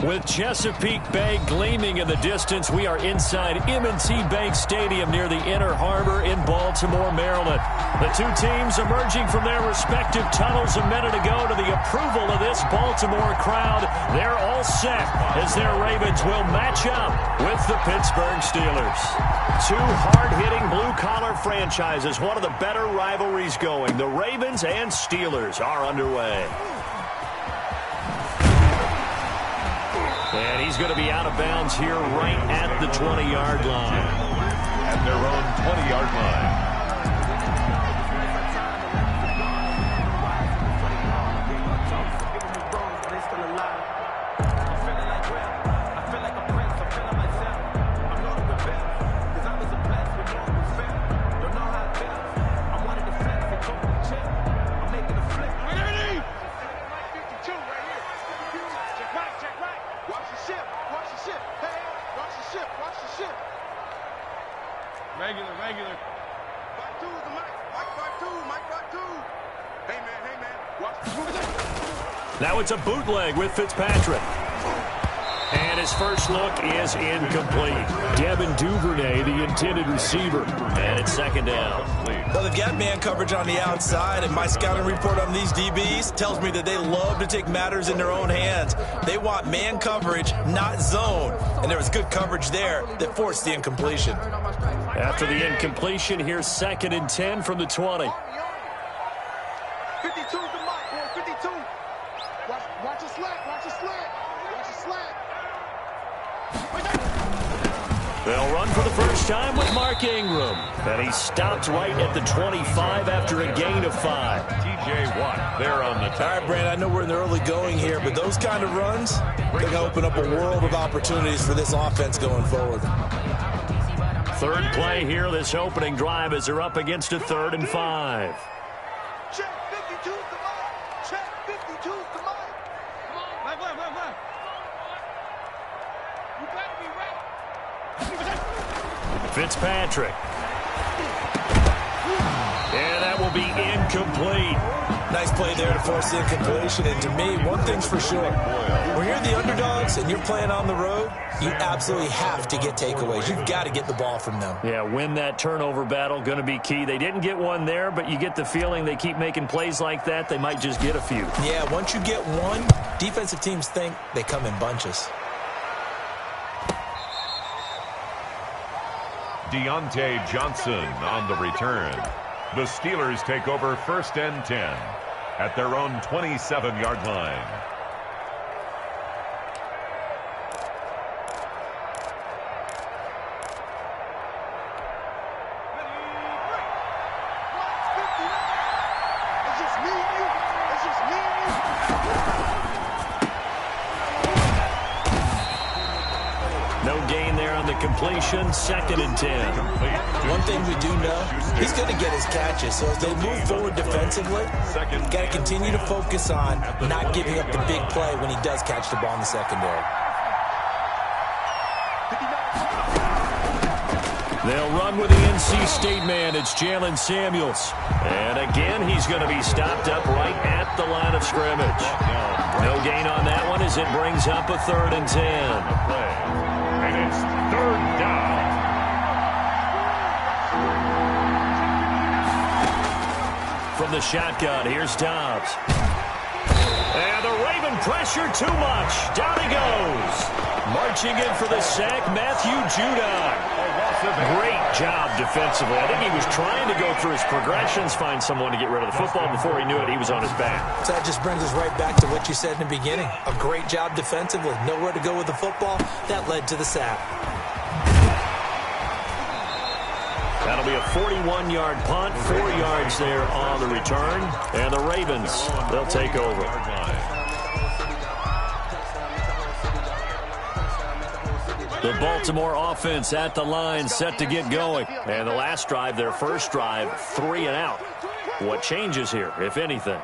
With Chesapeake Bay gleaming in the distance, we are inside M&T Bank Stadium near the Inner Harbor in Baltimore, Maryland. The two teams emerging from their respective tunnels a minute ago to the approval of this Baltimore crowd. They're all set as their Ravens will match up with the Pittsburgh Steelers. Two hard-hitting blue-collar franchises, one of the better rivalries going. The Ravens and Steelers are underway. And he's going to be out of bounds here right at the 20-yard line. At their own 20-yard line. Regular. Back two, the mic. Back two. Hey, man. Watch. Now it's a bootleg with Fitzpatrick. And his first look is incomplete. Devin Duvernay, the intended receiver. And it's second down. Well, they've got man coverage on the outside, and my scouting report on these DBs tells me that they love to take matters in their own hands. They want man coverage, not zone. And there was good coverage there that forced the incompletion. After the incompletion, here's 2nd and 10 from the 20. 52 to Mike, boy, 52. Watch the slant. They'll run for the first time with Mark Ingram. And he stopped right at the 25 after a gain of 5. T.J. Watt there on the All right, Brand, I know we're in the early going here, but those kind of runs, they're going to open up a world of opportunities for this offense going forward. Third play here, this opening drive, as they're up against a 3rd and 5. Check 52's the Mike. Check 52's the Mike. Come on, Mike. You better be ready. Fitzpatrick. And that will be incomplete. Nice play there to force the incompletion. And to me, one thing's for sure. When you're the underdogs and you're playing on the road, you absolutely have to get takeaways. You've got to get the ball from them. Yeah, win that turnover battle, going to be key. They didn't get one there, but you get the feeling they keep making plays like that, they might just get a few. Yeah, once you get one, defensive teams think they come in bunches. Deontay Johnson on the return. The Steelers take over 1st and 10 at their own 27-yard line. No gain there on the completion. 2nd and 10. One thing we do know, he's going to get his catches. So as they move forward defensively, got to continue to focus on not giving up the big play when he does catch the ball in the secondary. They'll run with the NC State man. It's Jalen Samuels. And again, he's going to be stopped up right at the line of scrimmage. No gain on that one as it brings up a 3rd and 10. And it's 3rd down. From the shotgun, here's Dobbs. And the Raven pressure too much. Down he goes. Marching in for the sack, Matthew Judon. Great job defensively. I think he was trying to go through his progressions, find someone to get rid of the football. Before he knew it, he was on his back. So that just brings us right back to what you said in the beginning. A great job defensively. Nowhere to go with the football. That led to the sack. That'll be a 41-yard punt, 4 yards there on the return. And the Ravens, they'll take over. The Baltimore offense at the line, set to get going. And the last drive, their first drive, 3 and out. What changes here, if anything?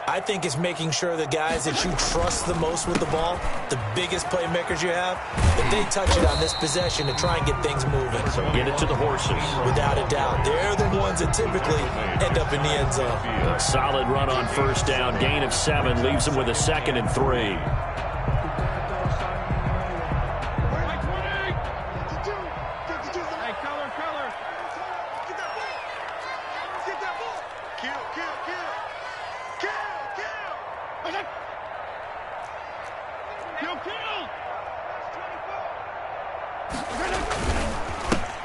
I think it's making sure the guys that you trust the most with the ball, the biggest playmakers you have, that they touch it on this possession to try and get things moving. So get it to the horses. Without a doubt. They're the ones that typically end up in the end zone. A solid run on first down. Gain of 7 leaves them with a 2nd and 3.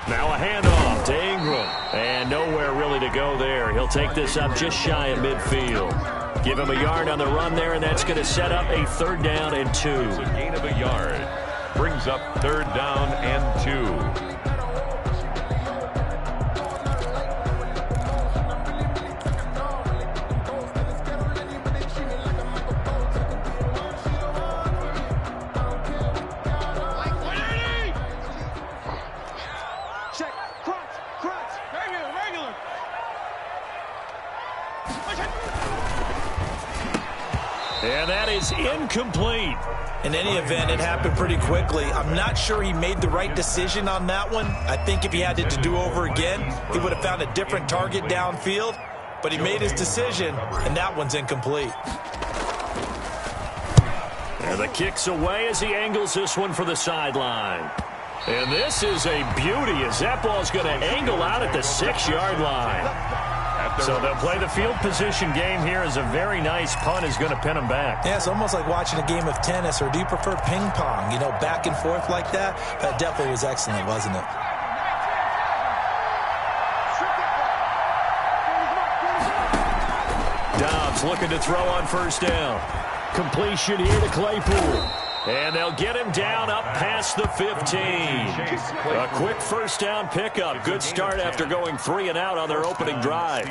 Now a handoff to Ingram. And nowhere really to go there. He'll take this up just shy of midfield. Give him a yard on the run there, and that's going to set up a 3rd down and 2. It's a gain of a yard. Brings up 3rd down and 2. And that is incomplete. In any event, it happened pretty quickly. I'm not sure he made the right decision on that one. I think if he had it to do over again, he would have found a different target downfield. But he made his decision, and that one's incomplete. And the kick's away as he angles this one for the sideline. And this is a beauty as that ball's going to angle out at the 6-yard line. So they'll play the field position game here as a very nice punt is going to pin them back. Yeah, it's almost like watching a game of tennis, or do you prefer ping pong? You know, back and forth like that? That definitely was excellent, wasn't it? Dobbs looking to throw on 1st down. Completion here to Claypool. And they'll get him down up past the 15. A quick 1st down pickup. Good start after going 3 and out on their opening drive.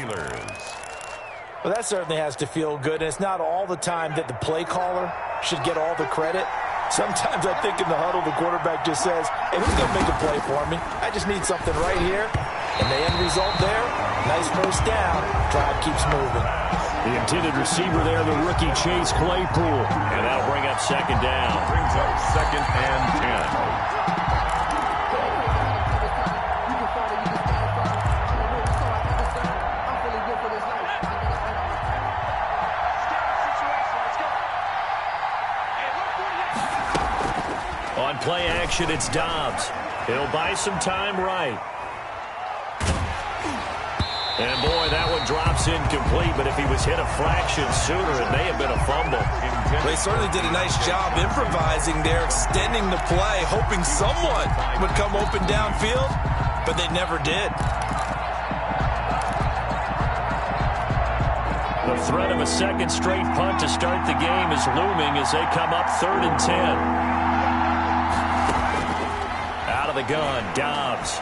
Well, that certainly has to feel good. And it's not all the time that the play caller should get all the credit. Sometimes I think in the huddle, the quarterback just says, hey, who's going to make a play for me? I just need something right here. And the end result there, nice 1st down. Drive keeps moving. The intended receiver there, the rookie Chase Claypool. And that'll bring up 2nd down. Brings up 2nd and 10. On play action, it's Dobbs. He'll buy some time right. And, boy, that one drops incomplete, but if he was hit a fraction sooner, it may have been a fumble. They certainly did a nice job improvising there, extending the play, hoping someone would come open downfield, but they never did. The threat of a 2nd straight punt to start the game is looming as they come up 3rd and 10. Out of the gun, Dobbs.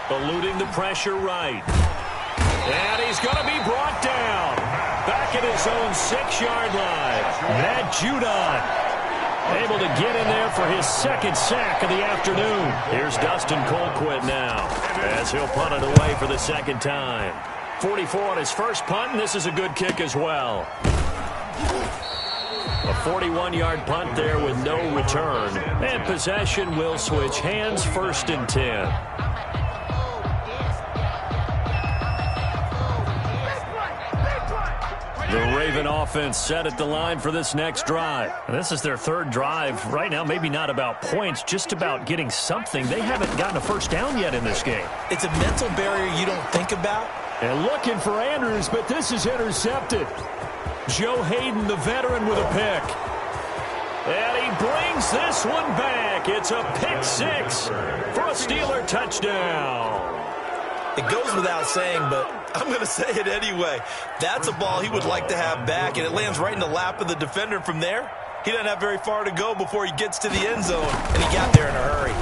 Eluding the pressure right. And he's going to be brought down. Back at his own 6-yard line. Matt Judon able to get in there for his 2nd sack of the afternoon. Here's Dustin Colquitt now as he'll punt it away for the 2nd time. 44 on his first punt, and this is a good kick as well. A 41-yard punt there with no return. And possession will switch hands, 1st and 10. The Raven offense set at the line for this next drive. And this is their 3rd drive. Right now, maybe not about points, just about getting something. They haven't gotten a 1st down yet in this game. It's a mental barrier you don't think about. And looking for Andrews, but this is intercepted. Joe Hayden, the veteran, with a pick. And he brings this one back. It's a pick 6 for a Steeler touchdown. It goes without saying, but I'm going to say it anyway. That's a ball he would like to have back, and it lands right in the lap of the defender from there. He doesn't have very far to go before he gets to the end zone, and he got there in a hurry.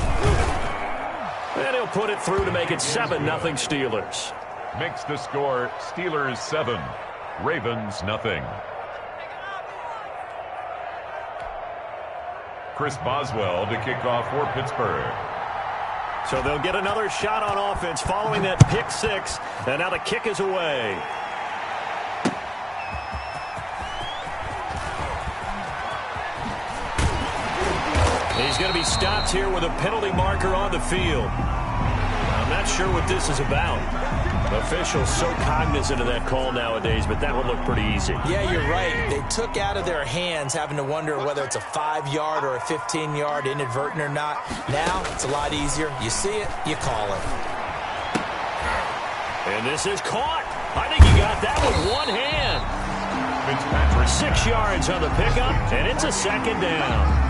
And he'll put it through to make it 7-0 Steelers. Makes the score Steelers 7, Ravens nothing. Chris Boswell to kick off for Pittsburgh. So they'll get another shot on offense following that pick 6. And now the kick is away. He's going to be stopped here with a penalty marker on the field. I'm not sure what this is about. Officials so cognizant of that call nowadays, but that would look pretty easy. Yeah, you're right. They took out of their hands having to wonder whether it's a 5-yard or a 15-yard inadvertent or not. Now, it's a lot easier. You see it, you call it. And this is caught. I think he got that with one hand. Fitzpatrick. 6 yards on the pickup, and it's a second down.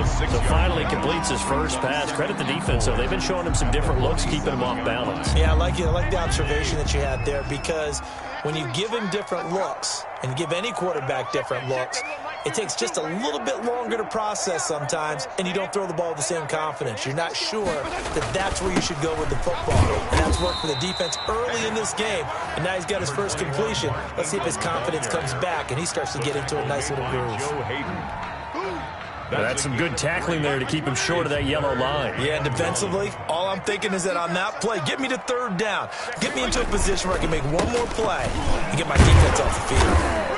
So finally completes his first pass. Credit the defense, though. They've been showing him some different looks, keeping him off balance. Yeah, I like the observation that you had there, because when you give him different looks and give any quarterback different looks, it takes just a little bit longer to process sometimes, and you don't throw the ball with the same confidence. You're not sure that that's where you should go with the football. And that's worked for the defense early in this game, and now he's got his first completion. Let's see if his confidence comes back, and he starts to get into a nice little groove. That's some good tackling there to keep him short of that yellow line. Yeah, and defensively, all I'm thinking is that on that play, get me to third down. Get me into a position where I can make one more play and get my defense off the field.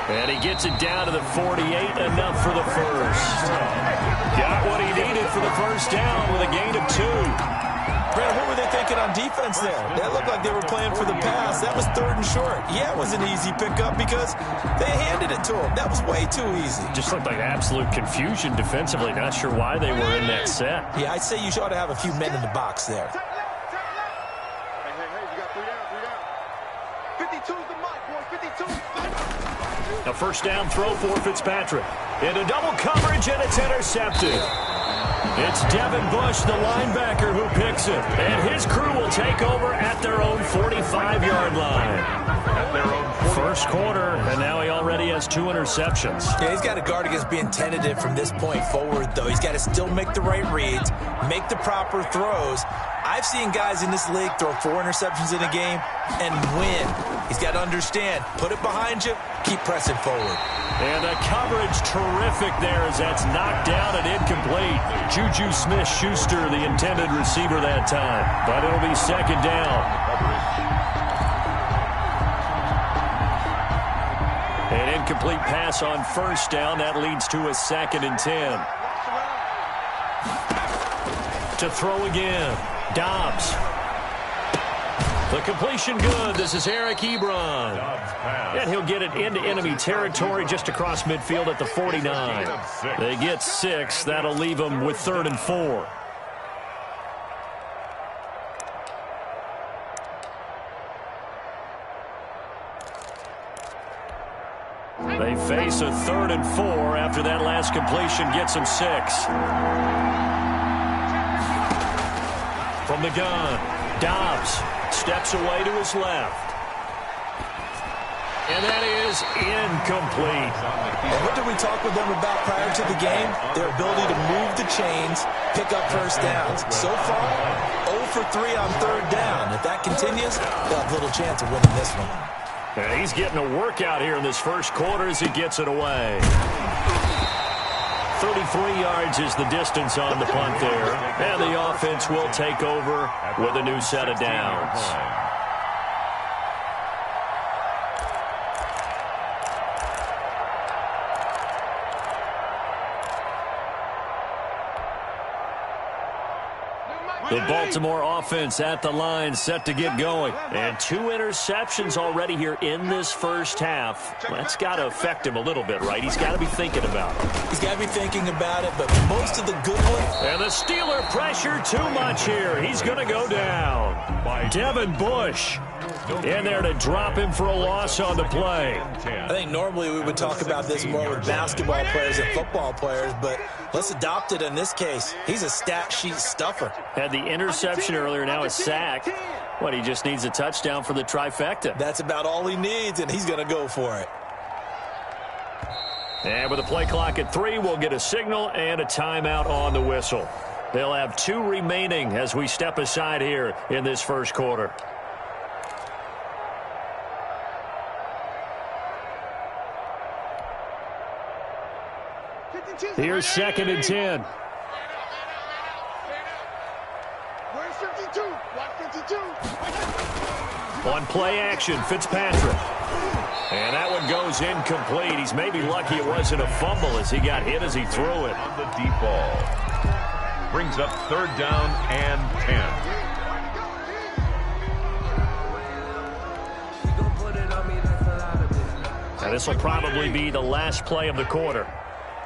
And he gets it down to the 48, enough for the first. Got what he needed for the first down with a gain of 2. Brandon, what were they thinking on defense there? That looked like they were playing for the pass. That was 3rd and short. Yeah, it was an easy pickup because they handed it to him. That was way too easy. Just looked like absolute confusion defensively. Not sure why they were in that set. Yeah, I'd say you ought to have a few men in the box there. Hey, you got 3 down. 52's the mic, boy. 52. A first down throw for Fitzpatrick. Into double coverage, and it's intercepted. It's Devin Bush, the linebacker, who picks it. And his crew will take over at their own 45-yard line. At their own First quarter, and now he already has 2 interceptions. Yeah, he's got to guard against being tentative from this point forward, though. He's got to still make the right reads, make the proper throws. I've seen guys in this league throw 4 interceptions in a game and win. He's got to understand, put it behind you, keep pressing forward. And the coverage terrific there as that's knocked down and incomplete. Juju Smith-Schuster, the intended receiver that time. But it'll be second down. An incomplete pass on first down. That leads to a 2nd and 10. To throw again. Dobbs. The completion good. This is Eric Ebron. And he'll get it into enemy territory just across midfield at the 49. They get 6. That'll leave them with 3rd and 4. They face a 3rd and 4 after that last completion gets them 6. From the gun, Dobbs steps away to his left. And that is incomplete. And what did we talk with them about prior to the game? Their ability to move the chains, pick up first downs. So far, 0 for 3 on 3rd down. If that continues, they'll have little chance of winning this one. And he's getting a workout here in this first quarter as he gets it away. 33 yards is the distance on the punt there. And the offense will take over with a new set of downs. The Baltimore offense at the line, set to get going. And 2 interceptions already here in this first half. That's got to affect him a little bit, right? He's got to be thinking about it. He's got to be thinking about it, but most of the good ones. And the Steeler pressure too much here. He's going to go down. Devin Bush in there to drop him for a loss on the play. I think normally we would talk about this more with basketball players and football players, but let's adopt it in this case. He's a stat sheet stuffer. Had the interception earlier, now a sack. What, he just needs a touchdown for the trifecta. That's about all he needs, and he's going to go for it. And with the play clock at 3, we'll get a signal and a timeout on the whistle. They'll have 2 remaining as we step aside here in this first quarter. Here's 2nd and 10. Where's 52? 152. On play action, Fitzpatrick. And that one goes incomplete. He's maybe lucky it wasn't a fumble as he got hit as he threw it. On the deep ball. Brings up 3rd down and 10. Now this will probably be the last play of the quarter.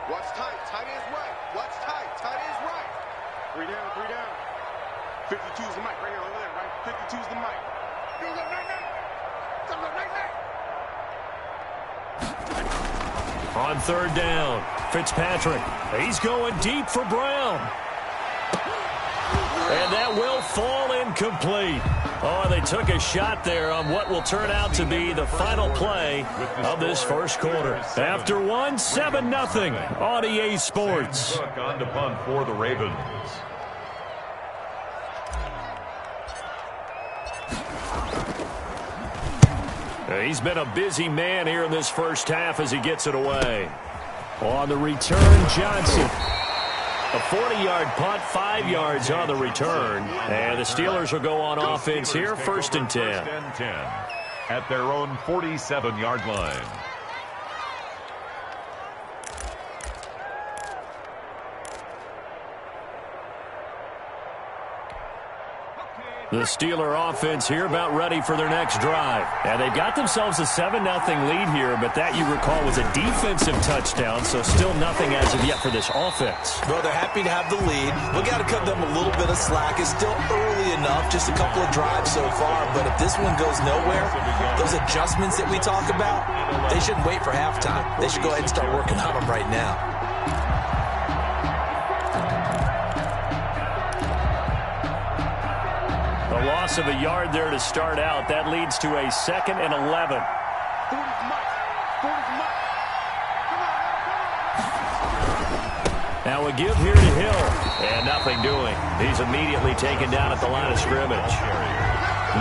Watch tight. Tight is right. Watch tight. Tight is right. 3 down. 3 down. 52's the mic. Right here. Over there. Right. 52's the mic. Goes up right now. Comes up right now. On third down, Fitzpatrick. He's going deep for Brown. And that will fall incomplete. Oh, they took a shot there on what will turn out to be the final play of this first quarter. After one, 7-0 on EA Sports. On to punt for the Ravens. He's been a busy man here in this first half as he gets it away. On the return, Johnson. A 40-yard punt, 5 yards on the return. And the Steelers will go on offense here, 1st and 10. At their own 47-yard line. The Steeler offense here about ready for their next drive. And they've got themselves a 7-0 lead here, but that, you recall, was a defensive touchdown, so still nothing as of yet for this offense. Well, they're happy to have the lead. We've got to cut them a little bit of slack. It's still early enough, just a couple of drives so far, but if this one goes nowhere, those adjustments that we talk about, they shouldn't wait for halftime. They should go ahead and start working on them right now. Loss of a yard there to start out. That leads to a 2nd and 11. Now a give here to Hill. And nothing doing. He's immediately taken down at the line of scrimmage.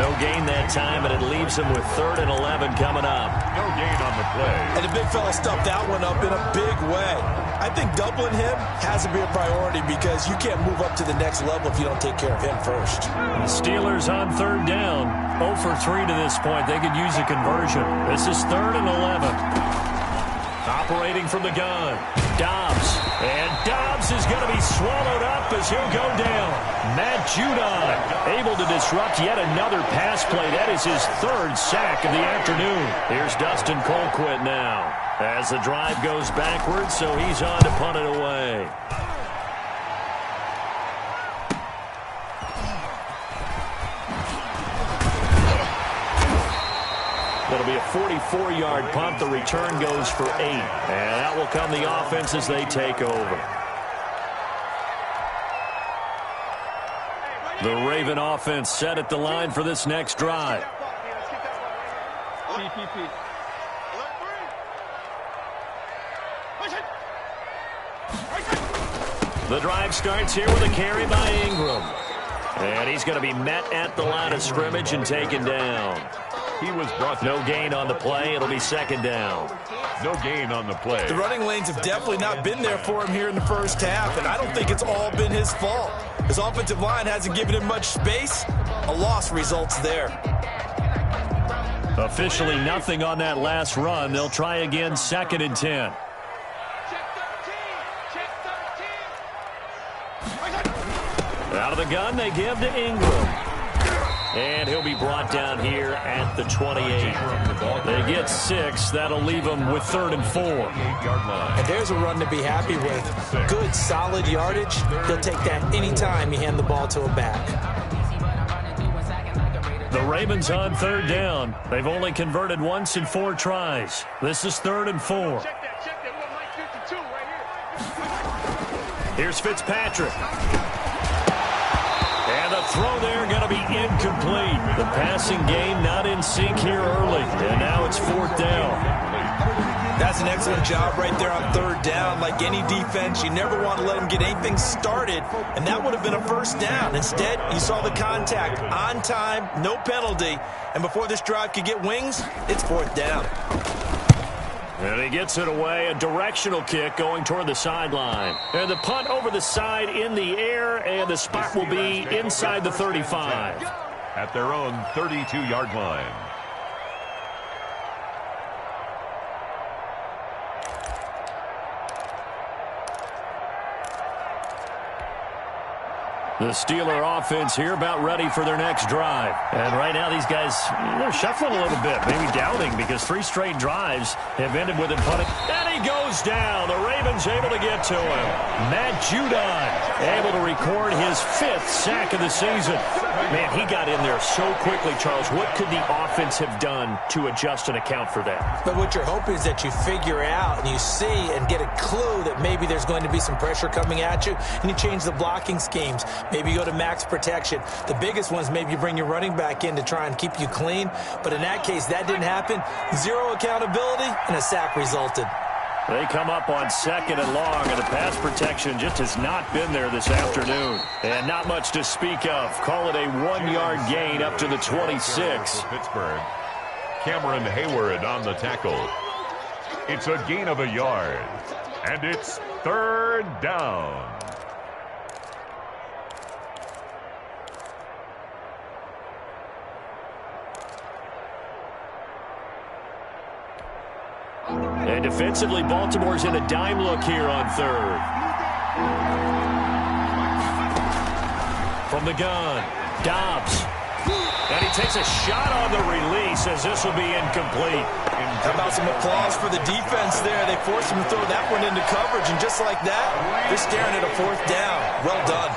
No gain that time, and it leaves him with 3rd and 11 coming up. No gain on the play. And the big fella stuffed that one up in a big way. I think doubling him has to be a priority because you can't move up to the next level if you don't take care of him first. The Steelers on 3rd down. 0 for 3 to this point. They could use a conversion. This is 3rd and 11. Operating from the gun. Dobbs. And Dobbs is going to be swallowed up as he'll go down. Matt Judon able to disrupt yet another pass play. That is his 3rd sack of the afternoon. Here's Dustin Colquitt now as the drive goes backwards, so he's on to punt it away. It'll be a 44-yard punt. The return goes for 8. And that will come the offense as they take over. The Raven offense set at the line for this next drive. The drive starts here with a carry by Ingram. And he's going to be met at the line of scrimmage and taken down. He was brought to no gain on the play. It'll be 2nd down. No gain on the play. The running lanes have definitely not been there for him here in the first half, and I don't think it's all been his fault. His offensive line hasn't given him much space. A loss results there. Officially nothing on that last run. They'll try again, 2nd and 10. Out of the gun, they give to Ingram. And he'll be brought down here at the 28. They get 6. That'll leave them with 3rd and 4. And there's a run to be happy with. Good, solid yardage. He'll take that anytime you hand the ball to a back. The Ravens on 3rd down. They've only converted once in 4 tries. This is 3rd and 4. Here's Fitzpatrick. And the throw there going to be incomplete. The passing game not in sync here early. And now it's 4th down. That's an excellent job right there on 3rd down. Like any defense, you never want to let them get anything started, and that would have been a 1st down. Instead, you saw the contact on time, no penalty, and before this drive could get wings, it's 4th down. And he gets it away, a directional kick going toward the sideline. And the punt over the side in the air, and the spot will be inside the 35. At their own 32-yard line. The Steeler offense here about ready for their next drive. And right now these guys, they're shuffling a little bit, maybe doubting, because 3 straight drives have ended with him punting. And he goes goes down. The Ravens able to get to him. Matt Judon able to record his 5th sack of the season. Man, he got in there so quickly, Charles. What could the offense have done to adjust and account for that? But what you're hoping is that you figure out and you see and get a clue that maybe there's going to be some pressure coming at you, and you change the blocking schemes. Maybe you go to max protection. The biggest one is maybe you bring your running back in to try and keep you clean. But in that case, that didn't happen. 0 accountability, and a sack resulted. They come up on 2nd and long, and the pass protection just has not been there this afternoon. And not much to speak of. Call it a 1-yard gain up to the 26. Pittsburgh. Cameron Hayward on the tackle. It's a gain of 1 yard, and it's 3rd down. And defensively, Baltimore's in a dime look here on 3rd. From the gun, Dobbs. And he takes a shot on the release as this will be incomplete. How about some applause for the defense there? They forced him to throw that one into coverage, and just like that, they're staring at a 4th down. Well done.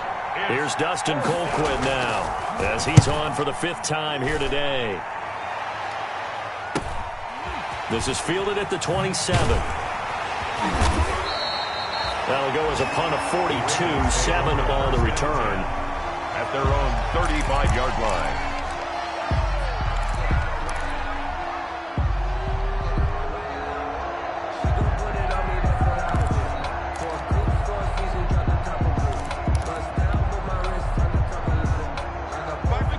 Here's Dustin Colquitt now as he's on for the 5th time here today. This is fielded at the 27. That'll go as a punt of 42, 7 on the return. At their own 35-yard line.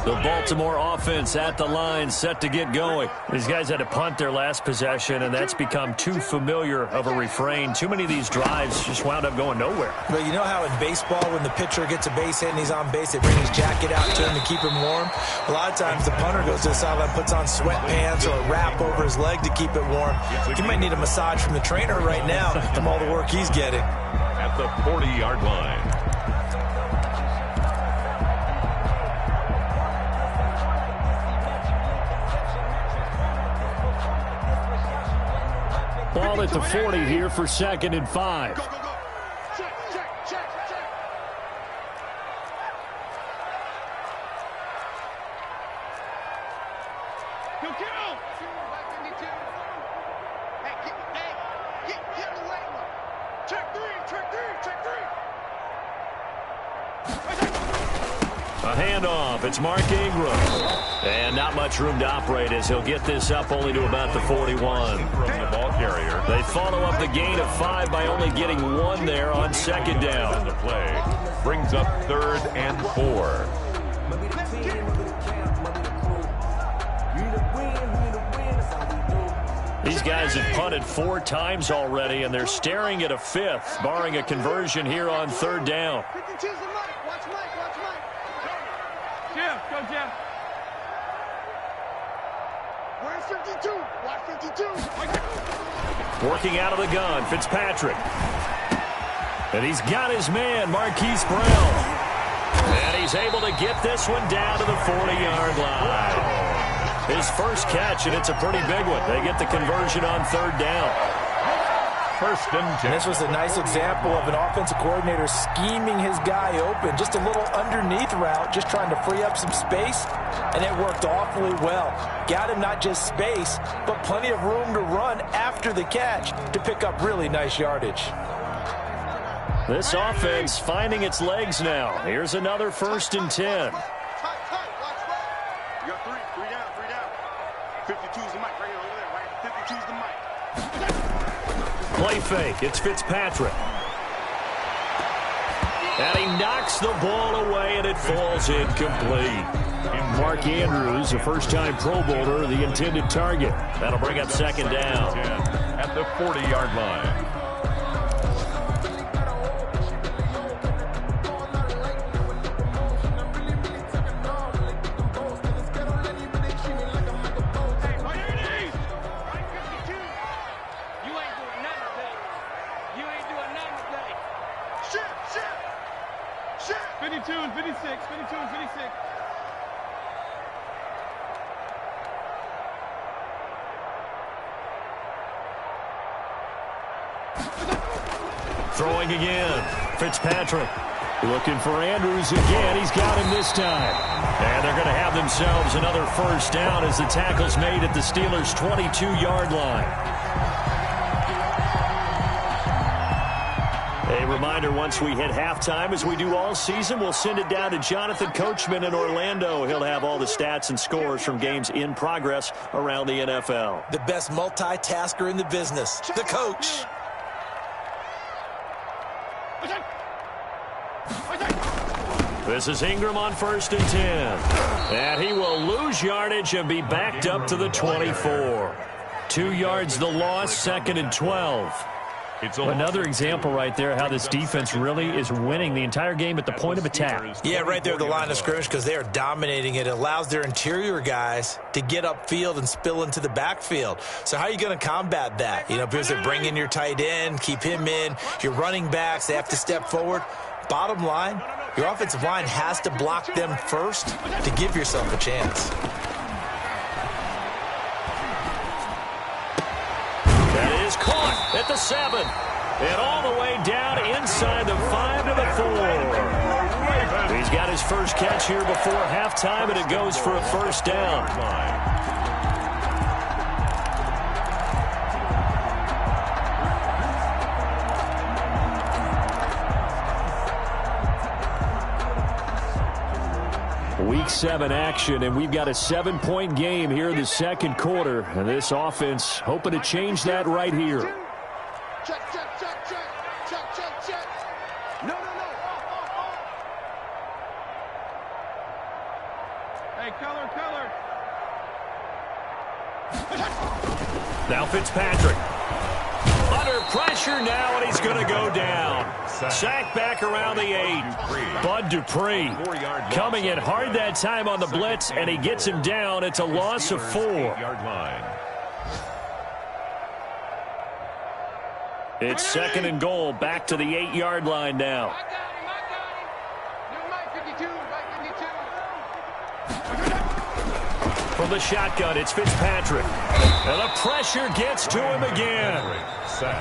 The Baltimore offense at the line, set to get going. These guys had to punt their last possession, and that's become too familiar of a refrain. Too many of these drives just wound up going nowhere. But you know how in baseball, when the pitcher gets a base hit and he's on base, they bring his jacket out to him to keep him warm? A lot of times the punter goes to the sideline, puts on sweatpants or a wrap over his leg to keep it warm. He might need a massage from the trainer right now from all the work he's getting. At the 40-yard line. Ball at the 40 here for 2nd and 5. Go, go, go. Check, check, check, check. Go, get out. Hey, get the late one. Check 3, check 3, check 3. A handoff. It's Mark Ingram. And not much room to operate as he'll get this up only to about the 41. From the ball carrier. They follow up the gain of 5 by only getting 1 there on 2nd down. The play brings up 3rd and 4. These guys have punted 4 times already, and they're staring at a 5th, barring a conversion here on 3rd down. 52's the Mike. Watch Mike, watch Mike. Jim, go Jim. Where's 52? Watch 52. Working out of the gun, Fitzpatrick. And he's got his man, Marquise Brown. And he's able to get this one down to the 40-yard line. His first catch, and it's a pretty big one. They get the conversion on 3rd down. 1st and 10. And this was a nice example of an offensive coordinator scheming his guy open. Just a little underneath route, just trying to free up some space, and it worked awfully well. Got him not just space, but plenty of room to run after the catch to pick up really nice yardage. This offense finding its legs now. Here's another 1st and 10. Tight, watch right. You got 3 down, 3 down. 52's the Mike right here, over there, right? 52's the Mike. Play fake. It's Fitzpatrick. And he knocks the ball away, and it falls incomplete. Mark Andrews, a first-time Pro Bowler, the intended target. That'll bring up 2nd down. At the 40-yard line. Shit. 52 and 56, 52 and 56. Throwing again. Fitzpatrick looking for Andrews again. He's got him this time. And they're going to have themselves another first down as the tackle's made at the Steelers' 22-yard line. A reminder, once we hit halftime, as we do all season, we'll send it down to Jonathan Coachman in Orlando. He'll have all the stats and scores from games in progress around the NFL. The best multitasker in the business, the coach. This is Ingram on 1st and 10. And he will lose yardage and be backed up to the 24. 2 yards the loss, 2nd and 12. Another example right there how this defense really is winning the entire game at the point of attack. Yeah, right there at the line of scrimmage because they are dominating it. It allows their interior guys to get upfield and spill into the backfield. So how are you going to combat that? You know, because they bring in your tight end, keep him in. Your running backs, they have to step forward. Bottom line, your offensive line has to block them first to give yourself a chance. That is caught at the 7. And all the way down inside the 5 to the 4. He's got his first catch here before halftime, and it goes for a first down. Week 7 action, and we've got a 7-point game here in the second quarter. And this offense hoping to change that right here. Check, check, check, check. Check, check, check. No, no, no. Hey, color, color. Now Fitzpatrick. Under pressure now, and he's going to go down. Sacked back around the 8. Bud Dupree coming in hard that time on the blitz, and he gets him down. It's a loss of 4. It's 2nd and goal, back to the 8-yard line now. I got him. New Mike 52. From the shotgun, it's Fitzpatrick. And the pressure gets to him again.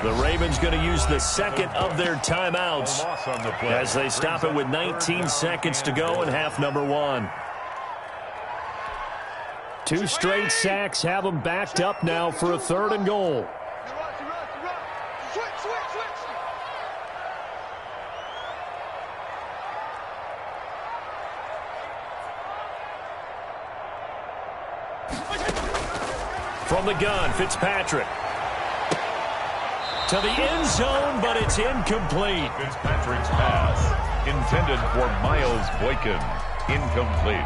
The Ravens going to use the second of their timeouts as they stop it with 19 seconds to go in half number 1. 2 straight sacks have them backed up now for a 3rd and goal. Switch, switch, switch. From the gun, Fitzpatrick. To the end zone, but it's incomplete. Fitzpatrick's pass, intended for Miles Boykin, incomplete.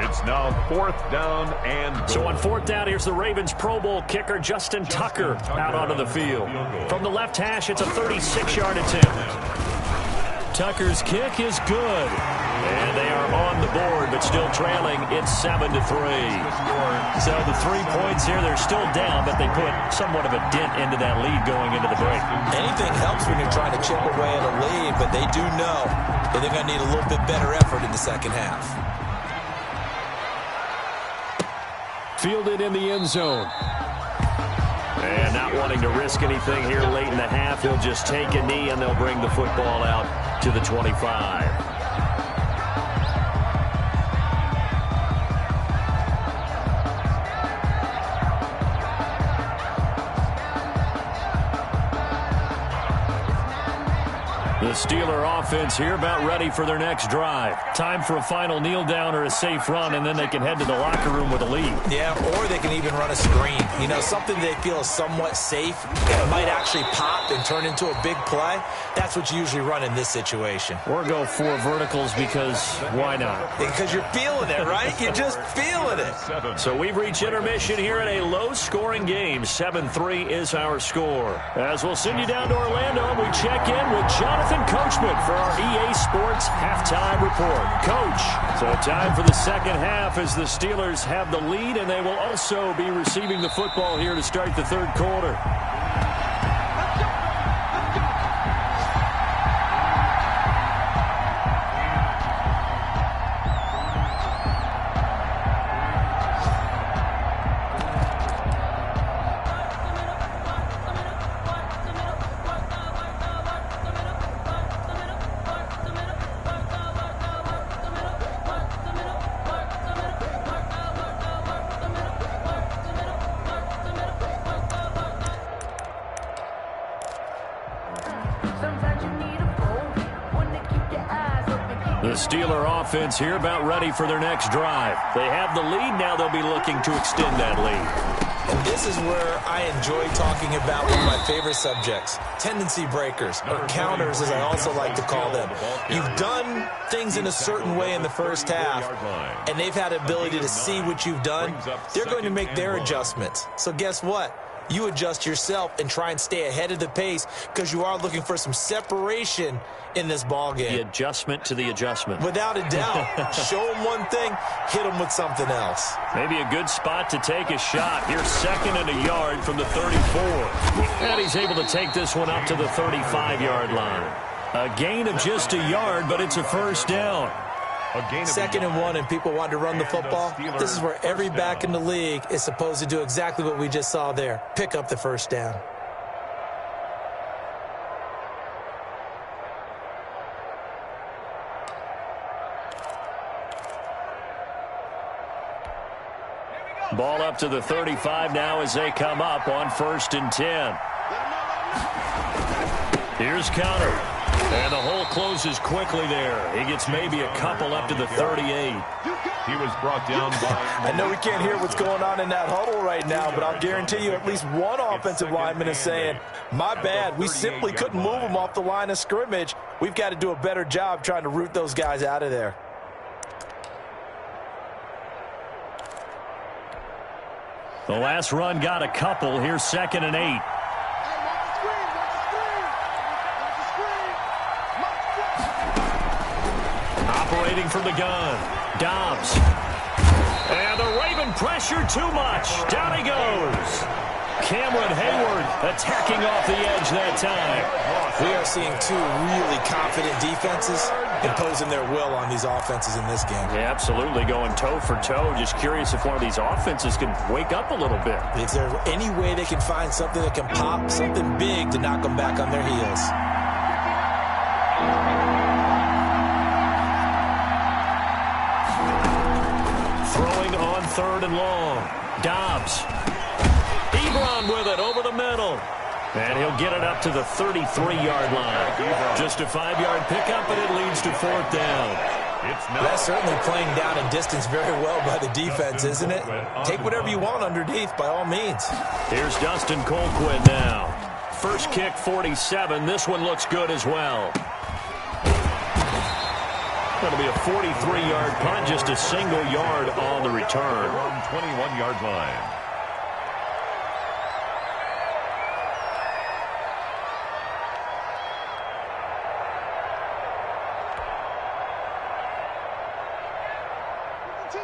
It's now 4th down and goal. So on 4th down, here's the Ravens Pro Bowl kicker, Justin Tucker, out onto the field. From the left hash, it's a 36-yard attempt. Tucker's kick is good. And they are on the board, but still trailing. It's 7-3. So the 3 points here, they're still down, but they put somewhat of a dent into that lead going into the break. Anything helps when you're trying to chip away at a lead, but they do know that they're going to need a little bit better effort in the second half. Fielded in the end zone. And not wanting to risk anything here late in the half, he'll just take a knee, and they'll bring the football out to the 25. The Steeler offense here about ready for their next drive. Time for a final kneel down or a safe run, and then they can head to the locker room with a lead. Yeah, or they can even run a screen. You know, something they feel is somewhat safe and might actually pop and turn into a big play. That's what you usually run in this situation. Or go 4 verticals because why not? Because you're feeling it, right? You're just feeling it. So we've reached intermission here in a low-scoring game. 7-3 is our score. As we'll send you down to Orlando, and we check in with Jonathan Coachman for our EA Sports halftime report. Coach, so time for the second half as the Steelers have the lead, and they will also be receiving the football here to start the third quarter. The Steeler offense here about ready for their next drive. They have the lead. Now they'll be looking to extend that lead. And this is where I enjoy talking about one of my favorite subjects, tendency breakers, or counters as I also like to call them. You've done things in a certain way in the first half, and they've had the ability to see what you've done. They're going to make their adjustments. So guess what? You adjust yourself and try and stay ahead of the pace because you are looking for some separation in this ball game. The adjustment to the adjustment. Without a doubt. Show them one thing, hit them with something else. Maybe a good spot to take a shot. Here's 2nd and a yard from the 34. And he's able to take this one up to the 35-yard line. A gain of just a yard, but it's a first down. 2nd and 1, and people want to run the football. This is where every back in the league is supposed to do exactly what we just saw there. Pick up the first down. Ball up to the 35 now as they come up on 1st and 10. Here's counter. And the hole closes quickly there. He gets maybe a couple up to the 38. He was brought down by... I know we can't hear what's going on in that huddle right now, but I'll guarantee you at least one offensive lineman is saying, my bad, we simply couldn't move him off the line of scrimmage. We've got to do a better job trying to root those guys out of there. The last run got a couple. Here's 2nd and 8. Operating from the gun. Dobbs. And the Raven pressure too much. Down he goes. Cameron Hayward attacking off the edge that time. We are seeing two really confident defenses imposing their will on these offenses in this game. Yeah, absolutely, going toe for toe. Just curious if one of these offenses can wake up a little bit. Is there any way they can find something that can pop, something big to knock them back on their heels? Throwing on 3rd and long. Dobbs. Ebron with it over the middle. And he'll get it up to the 33-yard line. Just a 5-yard pickup, and it leads to 4th down. That's certainly playing down and distance very well by the defense, isn't it? Take whatever you want underneath, by all means. Here's Dustin Colquitt now. First kick, 47. This one looks good as well. That'll be a 43-yard punt, just a single yard on the return. 21-yard line.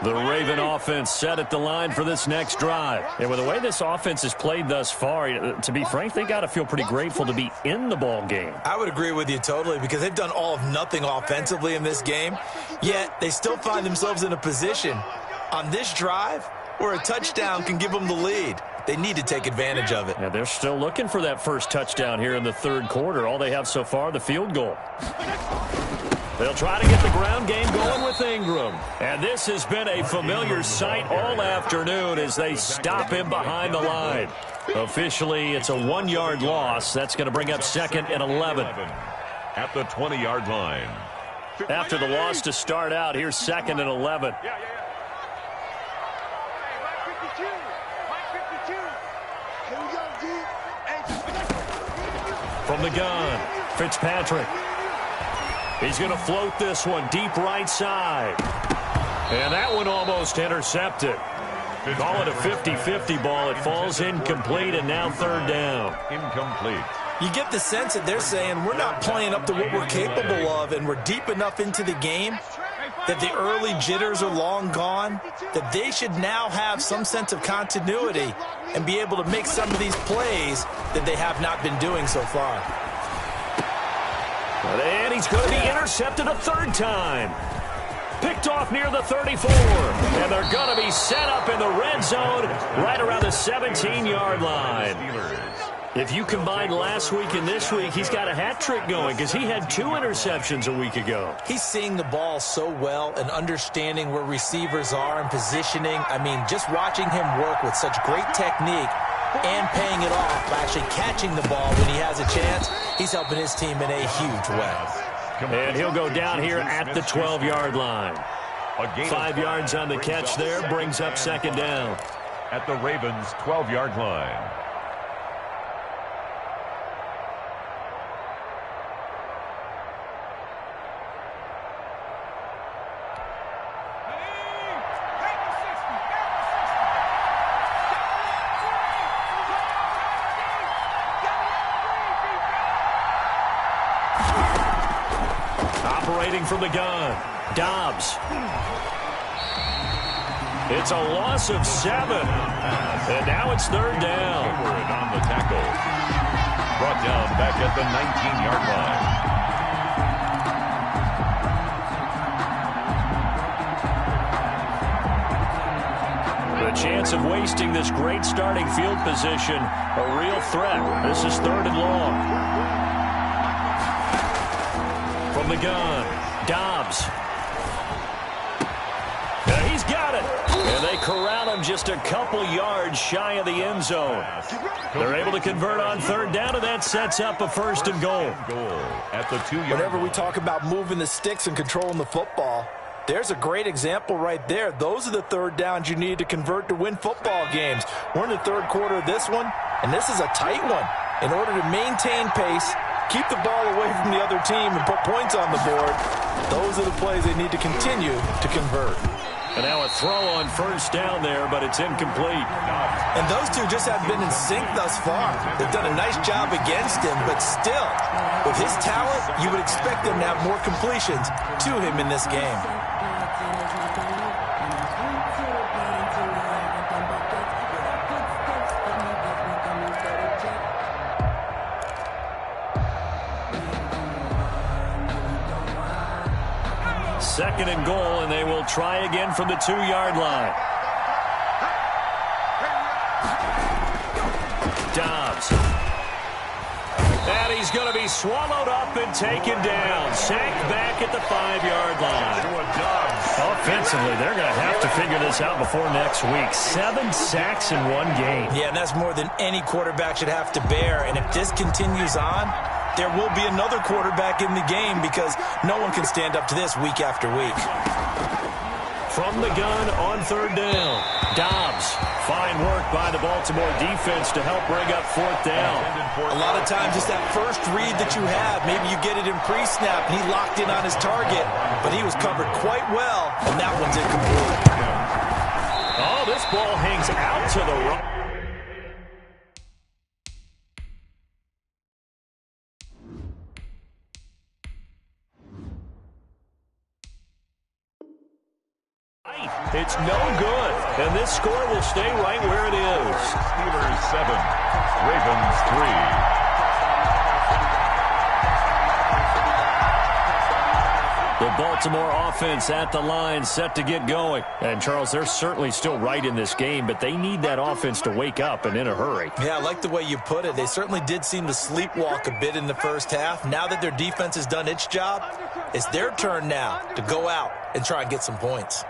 The Raven offense set at the line for this next drive. And with the way this offense has played thus far, to be frank, they got to feel pretty grateful to be in the ball game. I would agree with you totally because they've done all of nothing offensively in this game, yet they still find themselves in a position on this drive where a touchdown can give them the lead. They need to take advantage of it. Yeah, they're still looking for that first touchdown here in the 3rd quarter. All they have so far, the field goal. They'll try to get the ground game going with Ingram. And this has been a familiar sight all afternoon as they stop him behind the line. Officially, it's a 1-yard loss. That's going to bring up 2nd and 11. At the 20-yard line. After the loss to start out, here's 2nd and 11. From the gun, Fitzpatrick. He's going to float this one deep right side. And that one almost intercepted. Call it a 50-50 ball. It falls incomplete, and now 3rd down. Incomplete. You get the sense that they're saying we're not playing up to what we're capable of, and we're deep enough into the game that the early jitters are long gone, that they should now have some sense of continuity and be able to make some of these plays that they have not been doing so far. And he's going to be intercepted a 3rd time. Picked off near the 34. And they're going to be set up in the red zone right around the 17-yard line. If you combine last week and this week, he's got a hat trick going because he had 2 interceptions a week ago. He's seeing the ball so well and understanding where receivers are and positioning. I mean, just watching him work with such great technique and paying it off by actually catching the ball when he has a chance, he's helping his team in a huge way. And he'll go down here at the 12-yard line. 5 yards on the catch there, brings up second down. At the Ravens' 12-yard line. Operating from the gun, Dobbs. It's a loss of 7. And now it's third down. On the tackle. Brought down back at the 19-yard line. The chance of wasting this great starting field position, a real threat. This is third and long. From the gun, Dobbs. He's got it. And they corral him just a couple yards shy of the end zone. They're able to convert on third down, and that sets up a first and goal. At the 2-yard line. Whenever we talk about moving the sticks and controlling the football, there's a great example right there. Those are the third downs you need to convert to win football games. We're in the third quarter of this one, and this is a tight one. In order to maintain pace, keep the ball away from the other team, and put points on the board, those are the plays they need to continue to convert. And now a throw on first down there, but it's incomplete. And those two just have been in sync thus far. They've done a nice job against him, but still, with his talent, you would expect them to have more completions to him in this game. Second and goal, and they will try again from the 2-yard line. Dobbs. And he's going to be swallowed up and taken down. Sacked back at the 5-yard line. Offensively, they're going to have to figure this out before next week. 7 sacks in one game. Yeah, and that's more than any quarterback should have to bear. And if this continues on, there will be another quarterback in the game because no one can stand up to this week after week. From the gun on third down, Dobbs. Fine work by the Baltimore defense to help bring up fourth down. A lot of times it's that first read that you have. Maybe you get it in pre-snap and he locked in on his target, but he was covered quite well, and that one's incomplete. Oh, this ball hangs out to the right. It's no good, and this score will stay right where it is. Steelers 7, Ravens 3. The Baltimore offense at the line, set to get going. And, Charles, they're certainly still right in this game, but they need that offense to wake up and in a hurry. Yeah, I like the way you put it. They certainly did seem to sleepwalk a bit in the first half. Now that their defense has done its job, it's their turn now to go out and try and get some points.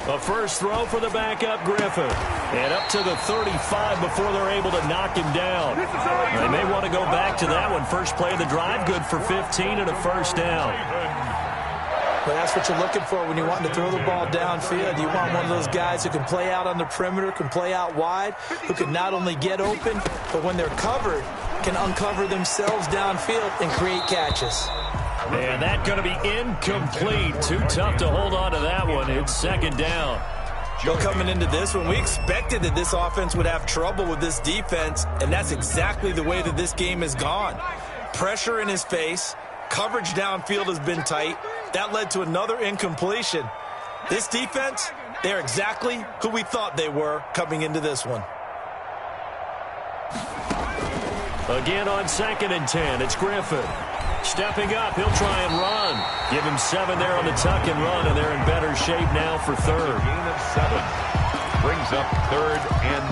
A first throw for the backup Griffin. And up to the 35 before they're able to knock him down. They may want to go back to that one. First play of the drive, good for 15 and a first down. Well, that's what you're looking for when you're wanting to throw the ball downfield. You want one of those guys who can play out on the perimeter, can play out wide, who can not only get open, but when they're covered, can uncover themselves downfield and create catches. And that's going to be incomplete. Too tough to hold on to that one. It's second down. Well, coming into this one, we expected that this offense would have trouble with this defense, and that's exactly the way that this game has gone. Pressure in his face. Coverage downfield has been tight. That led to another incompletion. This defense, they're exactly who we thought they were coming into this one. Again on 2nd and 10, it's Griffin. Stepping up, he'll try and run. Give him 7 there on the tuck and run, and they're in better shape now for third. Gain of 7. Brings up 3rd and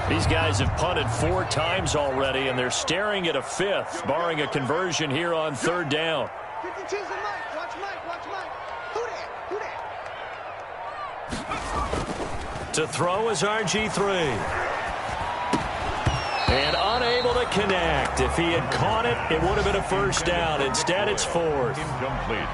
3. He's These guys have punted 4 times already, and they're staring at a 5th, barring a conversion here on 3rd down. 52's the Mike. Watch Mike. Watch Mike. Who that? To throw is RG3. And unable to connect. If he had caught it, it would have been a 1st down. Instead, it's 4th. Incomplete.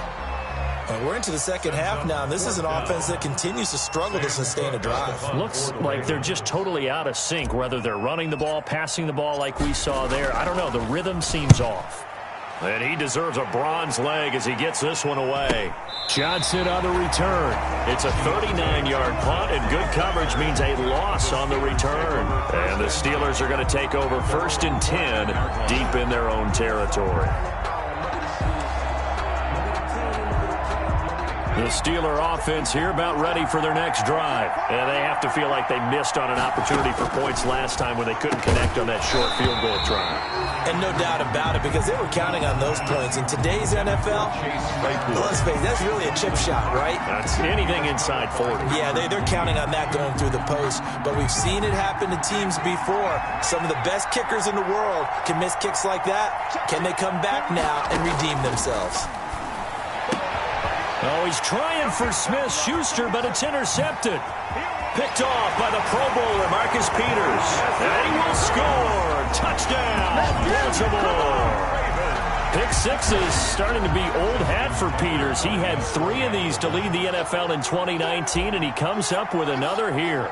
We're into the second half now, and this is an offense that continues to struggle to sustain a drive. Looks like they're just totally out of sync, whether they're running the ball, passing the ball like we saw there. I don't know. The rhythm seems off. And he deserves a bronze leg as he gets this one away. Johnson on the return. It's a 39-yard punt, and good coverage means a loss on the return. And the Steelers are going to take over 1st and 10 deep in their own territory. The Steeler offense here about ready for their next drive. And they have to feel like they missed on an opportunity for points last time when they couldn't connect on that short field goal try. And no doubt about it, because they were counting on those points. In today's NFL, let's face it, that's really a chip shot, right? That's anything inside 40. Yeah, they're counting on that going through the post. But we've seen it happen to teams before. Some of the best kickers in the world can miss kicks like that. Can they come back now and redeem themselves? Oh, he's trying for Smith-Schuster, but it's intercepted. Picked off by the Pro Bowler, Marcus Peters. And he will score. Touchdown, Baltimore. Pick 6 is starting to be old hat for Peters. He had 3 of these to lead the NFL in 2019, and he comes up with another here.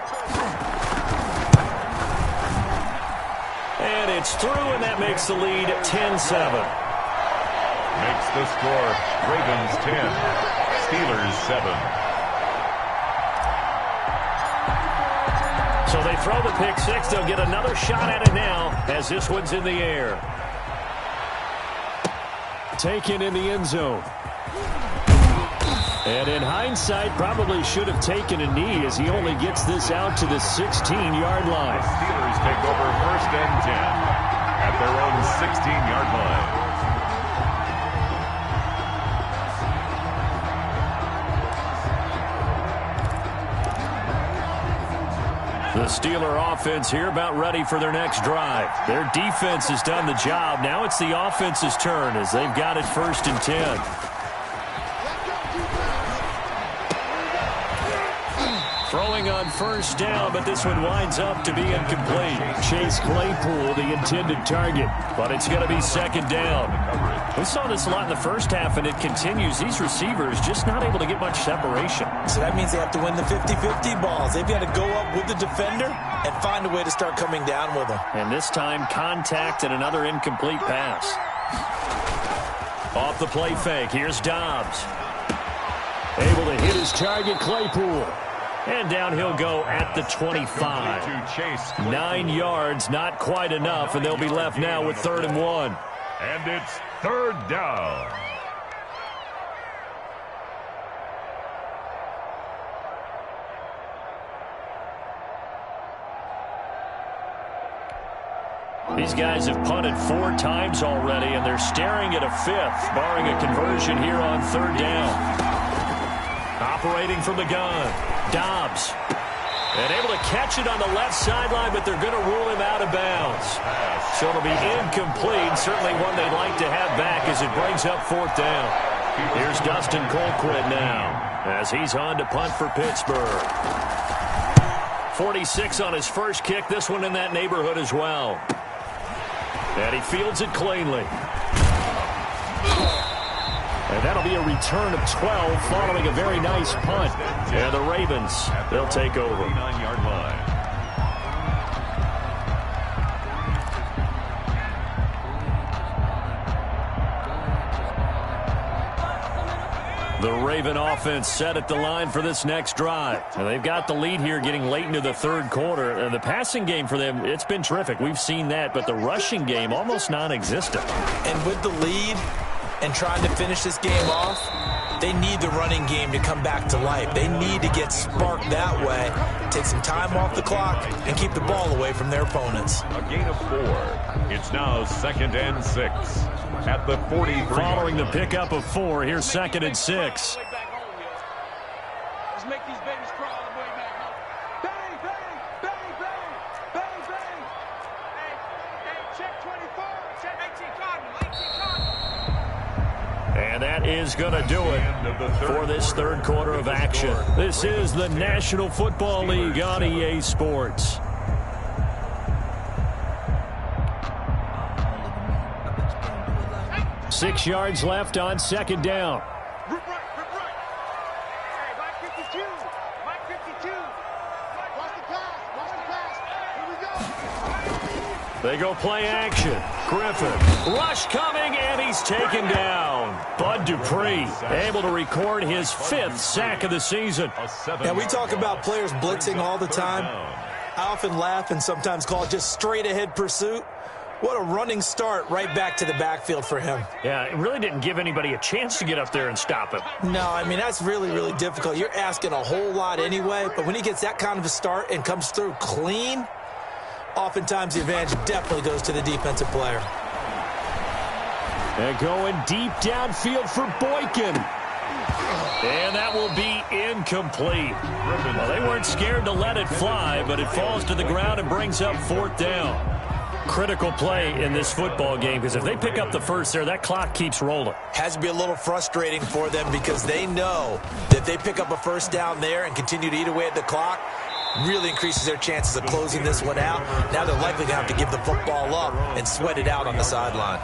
And it's through, and that makes the lead 10-7. Makes the score Ravens 10. Steelers 7. So they throw the pick 6. They'll get another shot at it now as this one's in the air. Taken in the end zone. And in hindsight, probably should have taken a knee as he only gets this out to the 16-yard line. The Steelers take over 1st and 10 at their own 16-yard line. The Steeler offense here about ready for their next drive. Their defense has done the job. Now it's the offense's turn as they've got it 1st and 10. Throwing on 1st down, but this one winds up to be incomplete. Chase Claypool, the intended target, but it's going to be 2nd down. We saw this a lot in the first half, and it continues. These receivers just not able to get much separation. So that means they have to win the 50-50 balls. They've got to go up with the defender and find a way to start coming down with them. And this time, contact and another incomplete pass. Off the play fake, here's Dobbs. Able to hit his target, Claypool. And down he'll go at the 25. 9 yards, not quite enough, and they'll be left now with 3rd and 1. And it's 3rd down. These guys have punted 4 times already, and they're staring at a 5th, barring a conversion here on 3rd down. Operating from the gun, Dobbs. And able to catch it on the left sideline, but they're going to rule him out of bounds. So it'll be incomplete. Certainly one they'd like to have back as it brings up 4th down. Here's Dustin Colquitt now as he's on to punt for Pittsburgh. 46 on his first kick. This one in that neighborhood as well. And he fields it cleanly. And that'll be a return of 12 following a very nice punt. And the Ravens, they'll take over. 9-yard line. The Raven offense set at the line for this next drive. And they've got the lead here getting late into the 3rd quarter. And the passing game for them, it's been terrific. We've seen that. But the rushing game, almost non-existent. And with the lead and trying to finish this game off, they need the running game to come back to life. They need to get sparked that way, take some time off the clock, and keep the ball away from their opponents. A gain of 4. It's now 2nd and 6 at the 43. Following the pickup of 4, here's 2nd and 6. Let's make these babies crawl on the way back home. Bang, bang, bang, bang, bang, bang. that is going to do it for this third quarter of action. This is the National Football League on EA Sports. Six yards left on second down. Rip right. Hey, Mike 52. Mike 52. Watch the pass. Here we go. They go play action. Griffin. Rush coming, and he's taken down. Bud Dupree able to record his 5th sack of the season. Now, we talk about players blitzing all the time. I often laugh and sometimes call it just straight-ahead pursuit. What a running start right back to the backfield for him. Yeah, it really didn't give anybody a chance to get up there and stop him. No, I mean, that's really, really difficult. You're asking a whole lot anyway, but when he gets that kind of a start and comes through clean, oftentimes the advantage definitely goes to the defensive player. And going deep downfield for Boykin. And that will be incomplete. Well, they weren't scared to let it fly, but it falls to the ground and brings up 4th down. Critical play in this football game, because if they pick up the first there, that clock keeps rolling. Has to be a little frustrating for them because they know that if they pick up a first down there and continue to eat away at the clock, really increases their chances of closing this one out. Now they're likely to have to give the football up and sweat it out on the sideline.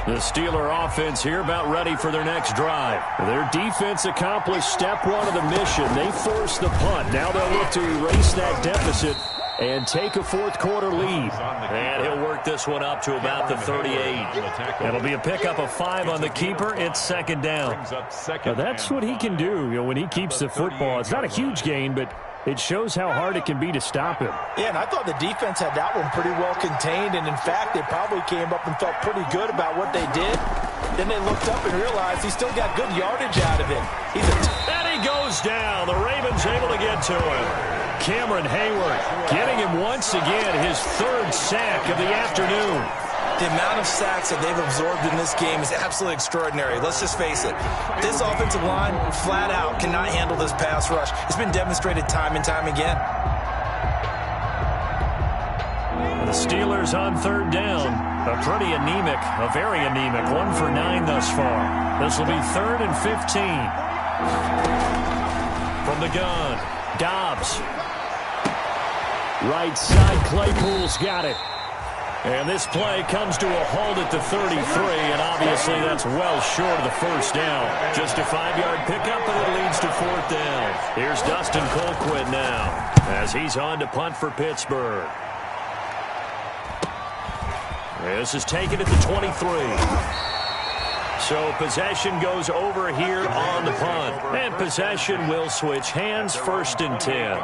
The Steeler offense here about ready for their next drive. Their defense accomplished step 1 of the mission. They forced the punt. Now they'll look to erase that deficit and take a 4th quarter lead. And he'll work this one up to about the 38. It'll be a pickup of 5 on the keeper. It's 2nd down. Now that's what he can do, when he keeps the football. It's not a huge gain, but it shows how hard it can be to stop him. Yeah, and I thought the defense had that one pretty well contained, and in fact, they probably came up and felt pretty good about what they did. Then they looked up and realized he still got good yardage out of it. And he goes down. The Ravens able to get to him. Cameron Hayward getting him once again, his 3rd sack of the afternoon. The amount of sacks that they've absorbed in this game is absolutely extraordinary. Let's just face it. This offensive line, flat out, cannot handle this pass rush. It's been demonstrated time and time again. The Steelers on 3rd down. A pretty anemic, a very anemic, 1 for 9 thus far. This will be 3rd and 15. From the gun, Dobbs. Right side, Claypool's got it. And this play comes to a halt at the 33, and obviously that's well short of the first down. Just a 5-yard pickup, and it leads to 4th down. Here's Dustin Colquitt now as he's on to punt for Pittsburgh. This is taken at the 23. So possession goes over here on the punt. And possession will switch hands, 1st and 10.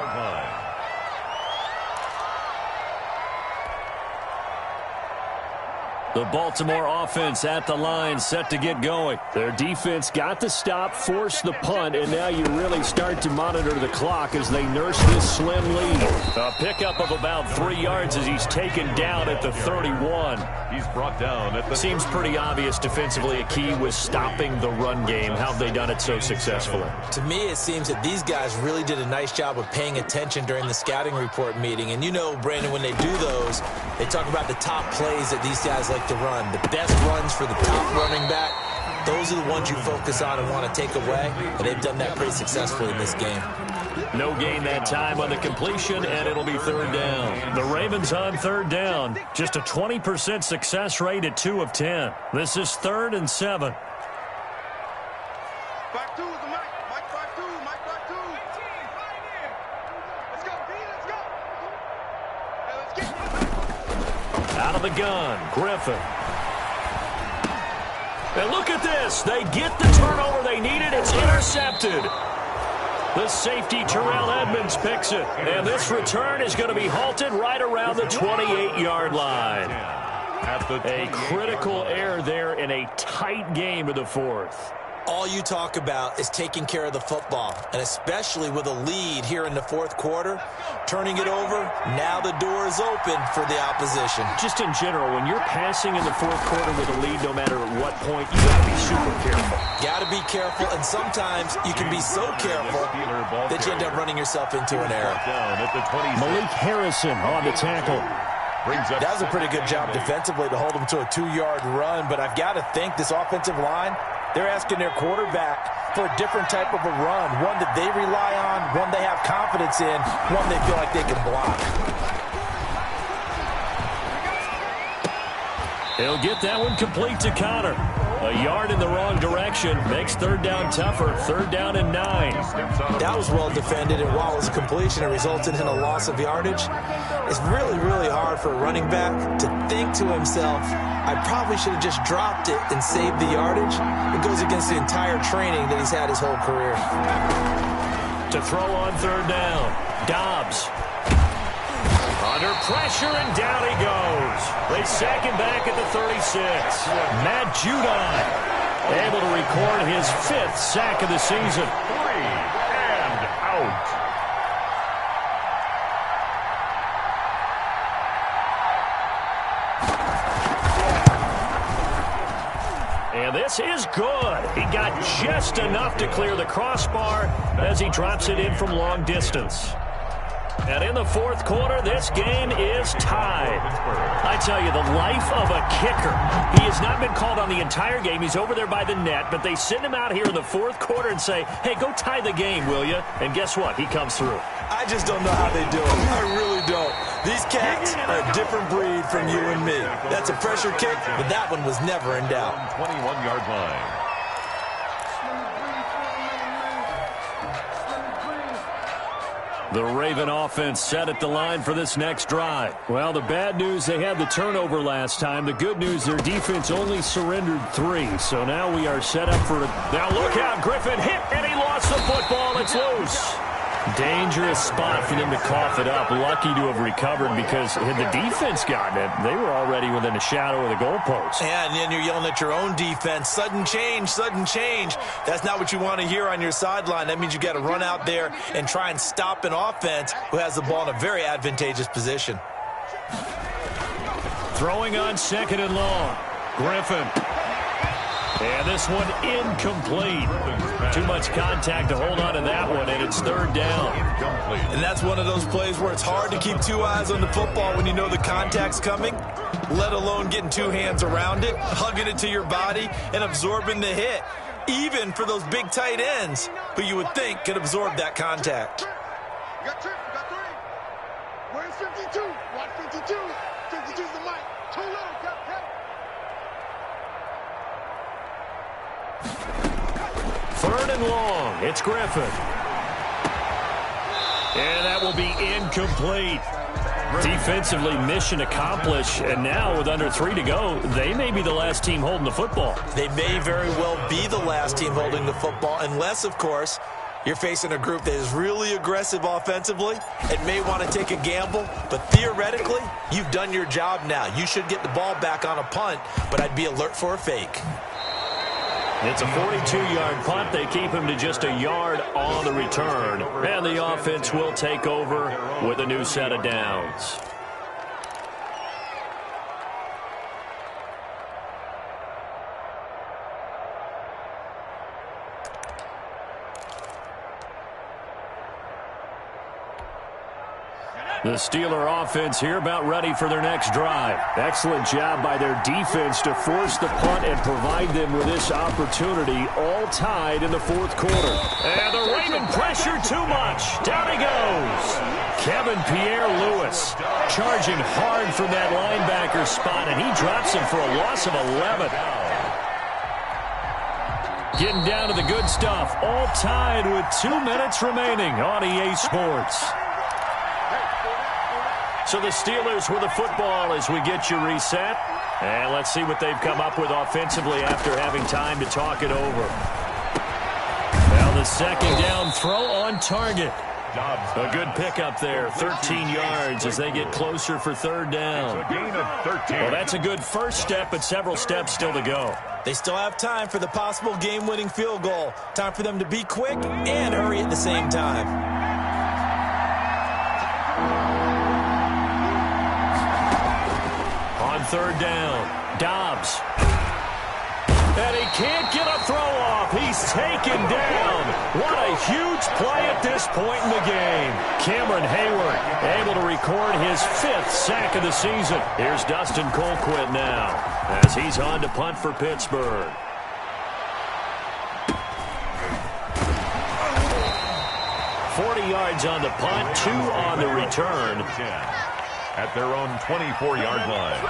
The Baltimore offense at the line, set to get going. Their defense got the stop, forced the punt, and now you really start to monitor the clock as they nurse this slim lead. A pickup of about 3 yards as he's taken down at the 31. He's brought down at the... Seems pretty obvious defensively a key was stopping the run game. How have they done it so successfully? To me, it seems that these guys really did a nice job of paying attention during the scouting report meeting. And you know, Brandon, when they do those, they talk about the top plays that these guys like to run. The best runs for the top running back, those are the ones you focus on and want to take away. And they've done that pretty successfully in this game. No gain that time on the completion, and it'll be 3rd down. The Ravens on 3rd down. Just a 20% success rate at 2 of 10. This is 3rd and 7. 5-2 is the Mike. Mike 5-2. Mike 5-2. Let's go, B. Let's go. Hey, let's get it. Out of the gun, Griffin. And look at this. They get the turnover they needed. It's intercepted. The safety, Terrell Edmonds, picks it. And this return is going to be halted right around the 28-yard line. A critical error there in a tight game of the 4th. All you talk about is taking care of the football, and especially with a lead here in the fourth quarter, turning it over, now the door is open for the opposition. Just in general, when you're passing in the fourth quarter with a lead, no matter at what point, you got to be super careful. Got to be careful, and sometimes you can be so careful that you end up running yourself into an error. Malik Harrison on the tackle. That was a pretty good job defensively to hold him to a 2-yard run, but I've got to think this offensive line, they're asking their quarterback for a different type of a run, one that they rely on, one they have confidence in, one they feel like they can block. He'll get that one complete to Connor. A yard in the wrong direction makes third down tougher. 3rd down and 9. That was well defended, and while it was a completion, it resulted in a loss of yardage. It's really, really hard for a running back to think to himself, I probably should have just dropped it and saved the yardage. It goes against the entire training that he's had his whole career. To throw on 3rd down, Dobbs. Under pressure, and down he goes. They sack him back at the 36. Matt Judon able to record his 5th sack of the season. 3 and out. And this is good. He got just enough to clear the crossbar as he drops it in from long distance. And in the fourth quarter, this game is tied. I tell you, the life of a kicker. He has not been called on the entire game. He's over there by the net, but they send him out here in the fourth quarter and say, hey, go tie the game, will you? And guess what? He comes through. I just don't know how they do it. I really don't. These cats are a different breed from you and me. That's a pressure kick, but that one was never in doubt. 21-yard line. The Raven offense set at the line for this next drive. Well, the bad news, they had the turnover last time. The good news, their defense only surrendered 3. So now we are set up for... Now look out, Griffin hit, and he lost the football. It's loose. Dangerous spot for them to cough it up. Lucky to have recovered because had the defense gotten it, they were already within a shadow of the goalpost. Yeah, and then you're yelling at your own defense. Sudden change, sudden change. That's not what you want to hear on your sideline. That means you got to run out there and try and stop an offense who has the ball in a very advantageous position. Throwing on 2nd and long. Griffin. And this one incomplete. Too much contact to hold on to that one, and it's 3rd down. And that's one of those plays where it's hard to keep 2 eyes on the football when you know the contact's coming, let alone getting 2 hands around it, hugging it to your body, and absorbing the hit, even for those big tight ends who you would think could absorb that contact. You got 2, you got 3. Where's 52? Watch 52. 52's the mic. Too low, cut. 3rd and long. It's Griffin. And that will be incomplete. Defensively, mission accomplished. And now with under 3 to go, they may be the last team holding the football. They may very well be the last team holding the football, unless, of course, you're facing a group that is really aggressive offensively and may want to take a gamble. But theoretically, you've done your job now. You should get the ball back on a punt, but I'd be alert for a fake. It's a 42-yard punt. They keep him to just a yard on the return. And the offense will take over with a new set of downs. The Steeler offense here about ready for their next drive. Excellent job by their defense to force the punt and provide them with this opportunity, all tied in the fourth quarter. And the Raven pressure too much. Down he goes. Kevin Pierre-Louis charging hard from that linebacker spot, and he drops him for a loss of 11. Getting down to the good stuff, all tied with 2 minutes remaining on EA Sports. So the Steelers with the football as we get you reset. And let's see what they've come up with offensively after having time to talk it over. Well, the second down throw on target. A good pickup there, 13 yards as they get closer for third down. A gain of 13. Well, that's a good first step, but several steps still to go. They still have time for the possible game-winning field goal. Time for them to be quick and hurry at the same time. On third down, Dobbs. And he can't get a throw off. He's taken down. What a huge play at this point in the game. Cameron Hayward able to record his 5th sack of the season. Here's Dustin Colquitt now as he's on to punt for Pittsburgh. Yards on the punt, 2 on the return. At their own 24-yard line.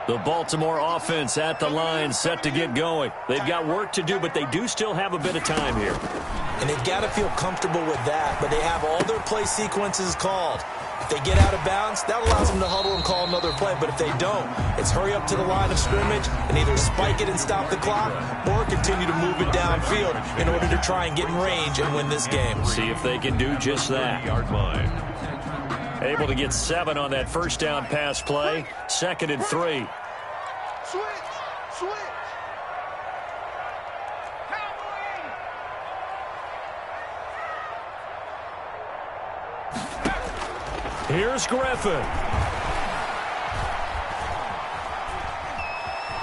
The Baltimore offense at the line, set to get going. They've got work to do, but they do still have a bit of time here. And they've got to feel comfortable with that, but they have all their play sequences called. If they get out of bounds, that allows them to huddle and call another play. But if they don't, it's hurry up to the line of scrimmage and either spike it and stop the clock or continue to move it downfield in order to try and get in range and win this game. See if they can do just that. Yard line. Able to get 7 on that first down pass play. 2nd and 3. Switch. Here's Griffin.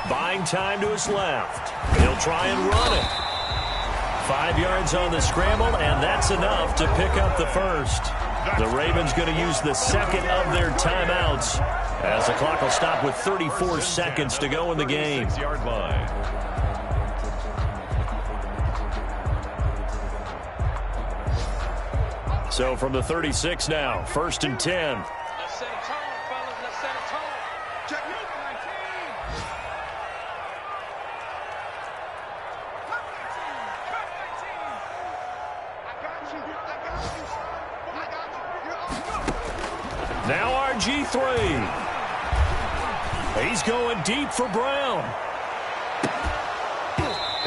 Buying time to his left. He'll try and run it. 5 yards on the scramble, and that's enough to pick up the first. The Ravens going to use the 2nd of their timeouts as the clock will stop with 34 seconds to go in the game. 6-yard line. So from the 36 now, 1st and 10. Let's set a tone, fellas. Let's set a tone. Check me. 19. Now RG3. He's going deep for Brown.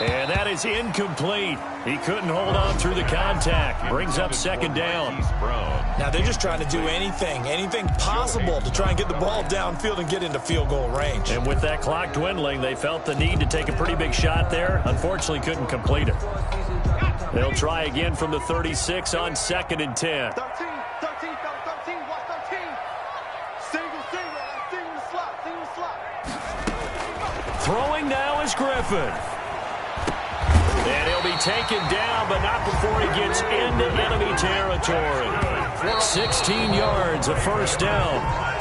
And that is incomplete. He couldn't hold on through the contact. Brings up 2nd down. Now they're just trying to do anything possible to try and get the ball downfield and get into field goal range. And with that clock dwindling, they felt the need to take a pretty big shot there. Unfortunately, couldn't complete it. They'll try again from the 36 on 2nd and 10. 13, watch 13. Single slot. Throwing now is Griffin. And he'll be taken down, but not before he gets into enemy territory. 16 yards, a first down.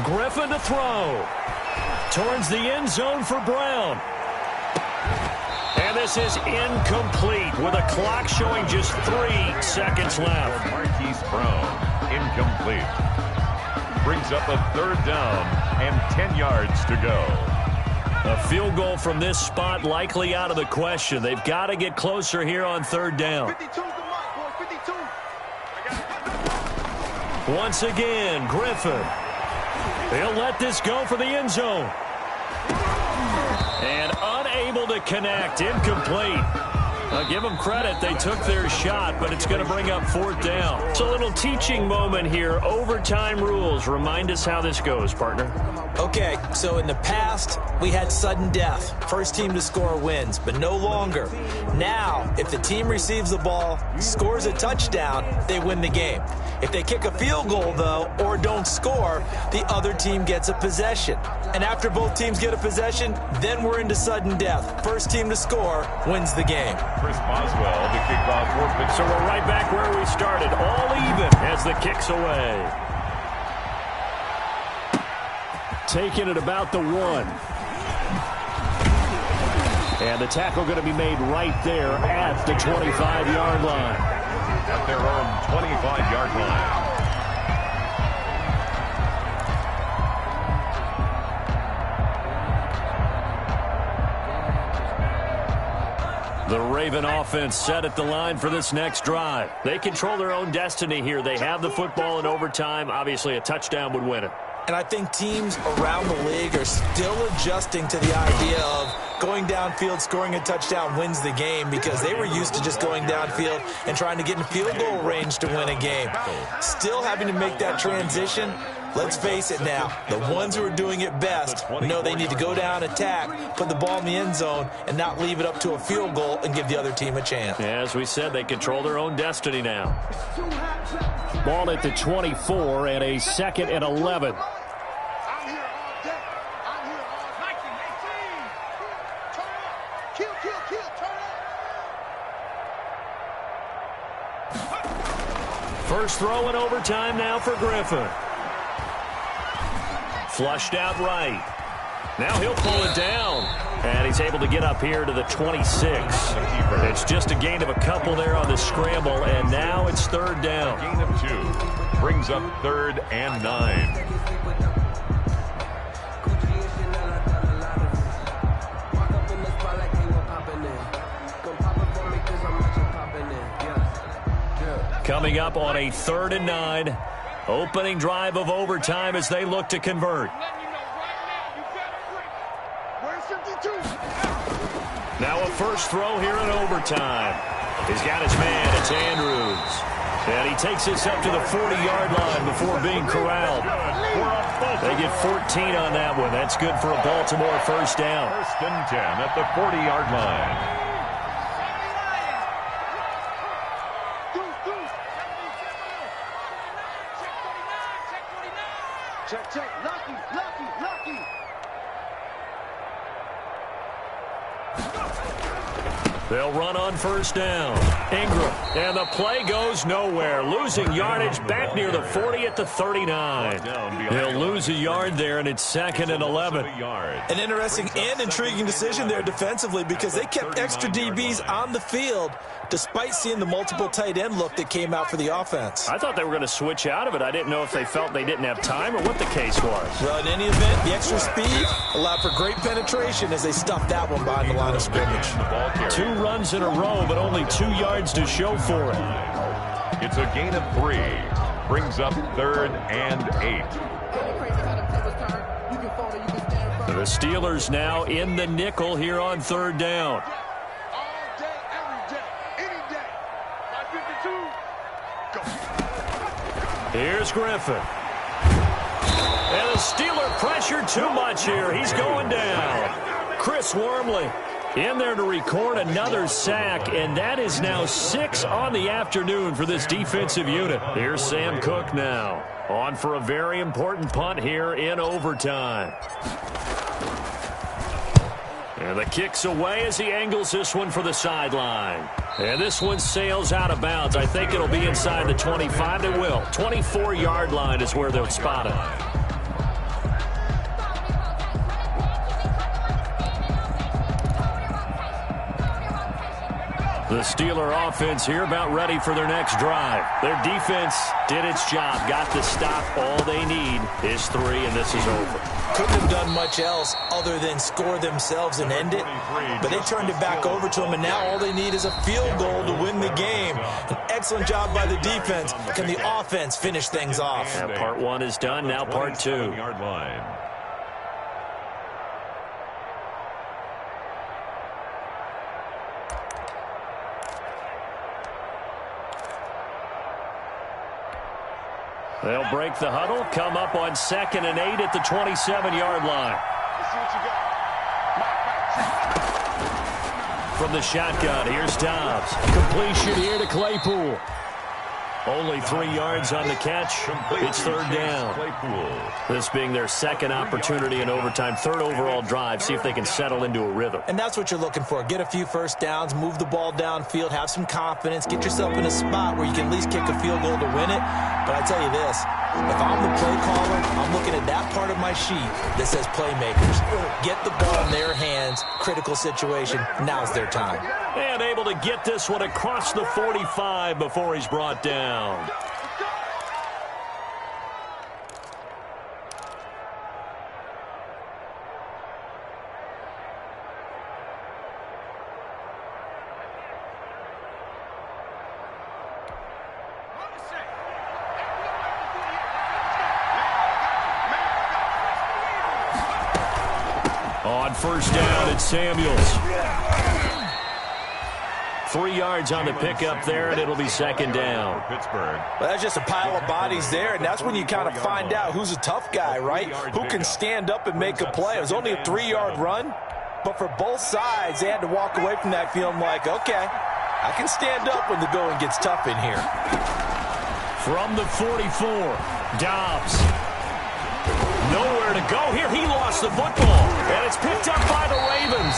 Griffin to throw. Towards the end zone for Brown. And this is incomplete with a clock showing just 3 seconds left. Marquise Brown, incomplete. Brings up a 3rd down and 10 yards to go. A field goal from this spot likely out of the question. They've got to get closer here on 3rd down. 52's the mark, boy, 52. Once again, Griffin. He'll let this go for the end zone. And unable to connect. Incomplete. I'll give them credit. They took their shot, but it's going to bring up 4th down. It's a little teaching moment here. Overtime rules. Remind us how this goes, partner. Okay, so in the past, we had sudden death. First team to score wins, but no longer. Now, if the team receives the ball, scores a touchdown, they win the game. If they kick a field goal, though, or don't score, the other team gets a possession. And after both teams get a possession, then we're into sudden death. First team to score wins the game. Chris Boswell, the kickoff for Pittsburgh. So we're right back where we started, all even as the kick's away. taken at about the 1. And the tackle going to be made right there at the 25-yard line. At their own 25-yard line. The Raven offense set at the line for this next drive. They control their own destiny here. They have the football in overtime. Obviously, a touchdown would win it. And I think teams around the league are still adjusting to the idea of going downfield, scoring a touchdown wins the game, because they were used to just going downfield and trying to get in field goal range to win a game. Still having to make that transition. Let's face it now, the ones who are doing it best know they need to go down, attack, put the ball in the end zone, and not leave it up to a field goal and give the other team a chance. Yeah, as we said, they control their own destiny now. Ball at the 24 and a 2nd and 11. First throw in overtime now for Griffin. Flushed out right. Now he'll pull it down. And he's able to get up here to the 26. It's just a gain of a couple there on the scramble, and now it's 3rd down. Gain of 2 brings up 3rd and 9. Coming up on a 3rd and 9. Opening drive of overtime as they look to convert. Now a first throw here in overtime. He's got his man. It's Andrews. And he takes this up to the 40-yard line before being corralled. They get 14 on that one. That's good for a Baltimore first down. 1st and 10 at the 40-yard line. Check. Lucky. They'll run on first down. Ingram. And the play goes nowhere. Losing yardage back near the 40 at the 39. They'll lose a yard there, and it's 2nd and 11. An interesting and intriguing decision there defensively, because they kept extra DBs on the field despite seeing the multiple tight end look that came out for the offense. I thought they were going to switch out of it. I didn't know if they felt they didn't have time or what the case was. Well, in any event, the extra speed allowed for great penetration as they stuffed that one behind the line of scrimmage. 2 runs in a row, but only 2 yards to show for it. It's a gain of 3. Brings up 3rd and 8. The Steelers now in the nickel here on 3rd down. Here's Griffin. And the Steeler pressure too much here. He's going down. Chris Wormley in there to record another sack, and that is now 6 on the afternoon for this defensive unit. Here's Sam Cook now, on for a very important punt here in overtime. And the kick's away as he angles this one for the sideline. And this one sails out of bounds. I think it'll be inside the 25. It will. 24-yard line is where they'll spot it. The Steeler offense here about ready for their next drive. Their defense did its job. Got the stop. All they need is 3, and this is over. Couldn't have done much else other than score themselves and end it. But they turned it back over to them, and now all they need is a field goal to win the game. An excellent job by the defense. Can the offense finish things off? Yeah, part 1 is done. Now part 2. Yard line. They'll break the huddle, come up on 2nd and 8 at the 27-yard line. Let's see what you got. From the shotgun, here's Dobbs. Completion here to Claypool. Only 3 yards on the catch. It's third down. This being their second opportunity in overtime, third overall drive. See if they can settle into a rhythm. And that's what you're looking for. Get a few first downs, move the ball downfield, have some confidence, get yourself in a spot where you can at least kick a field goal to win it. But I tell you this, if I'm the play caller, I'm looking at that part of my sheet that says playmakers. Get the ball in their hands, critical situation, now's their time. And able to get this one across the 45 before he's brought down. On first down, it's Samuels. 3 yards on the pickup there, and it'll be second down. Pittsburgh. Well, that's just a pile of bodies there, and that's when you kind of find out who's a tough guy, right? Who can stand up and make a play. It was only a 3-yard run, but for both sides, they had to walk away from that feeling like, okay, I can stand up when the going gets tough in here. From the 44, Dobbs. Nowhere to go here. He lost the football, and it's picked up by the Ravens.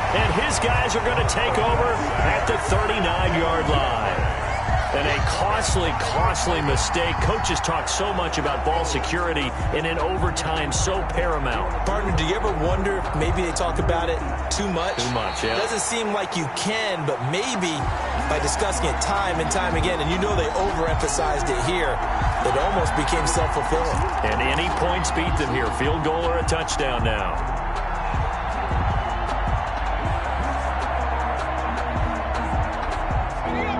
And his guys are going to take over at the 39-yard line. And a costly mistake. Coaches talk so much about ball security, and in overtime, so paramount. Partner, do you ever wonder if maybe they talk about it too much? Too much, yeah. It doesn't seem like you can, but maybe by discussing it time and time again, and you know they overemphasized it here, it almost became self-fulfilling. And any points beat them here. Field goal or a touchdown now.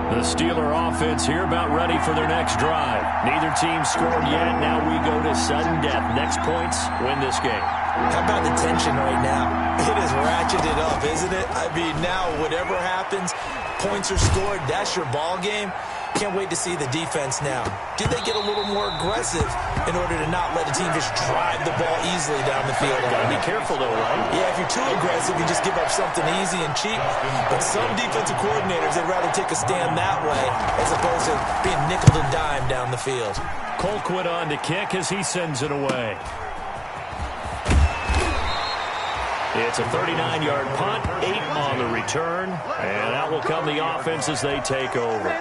The Steeler offense here about ready for their next drive. Neither team scored yet. Now we go to sudden death. Next points win this game. How about the tension right now? It is ratcheted up, isn't it? I mean, now whatever happens, points are scored. That's your ball game. Can't wait to see the defense now. Do they get a little more aggressive in order to not let a team just drive the ball easily down the field? Gotta be careful, though, right? Yeah, if you're too aggressive, you just give up something easy and cheap. But some defensive coordinators, they'd rather take a stand that way as opposed to being nickel and dime down the field. Colquitt on to kick as he sends it away. It's a 39-yard punt, 8 on the return, and out will come the offense as they take over.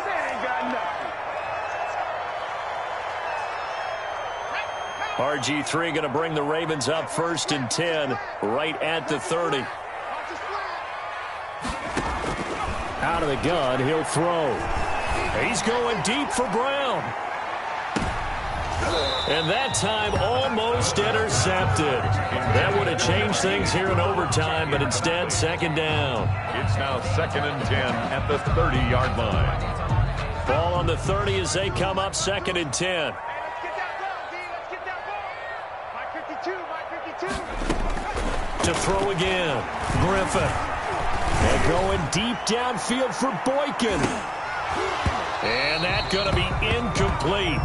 RG3 going to bring the Ravens up 1st and 10 right at the 30. Out of the gun, he'll throw. He's going deep for Brown. And that time almost intercepted. That would have changed things here in overtime, but instead second down. It's now 2nd and 10 at the 30-yard line. Ball on the 30 as they come up 2nd and 10. To throw again, Griffin. And going deep downfield for Boykin. And that's going to be incomplete.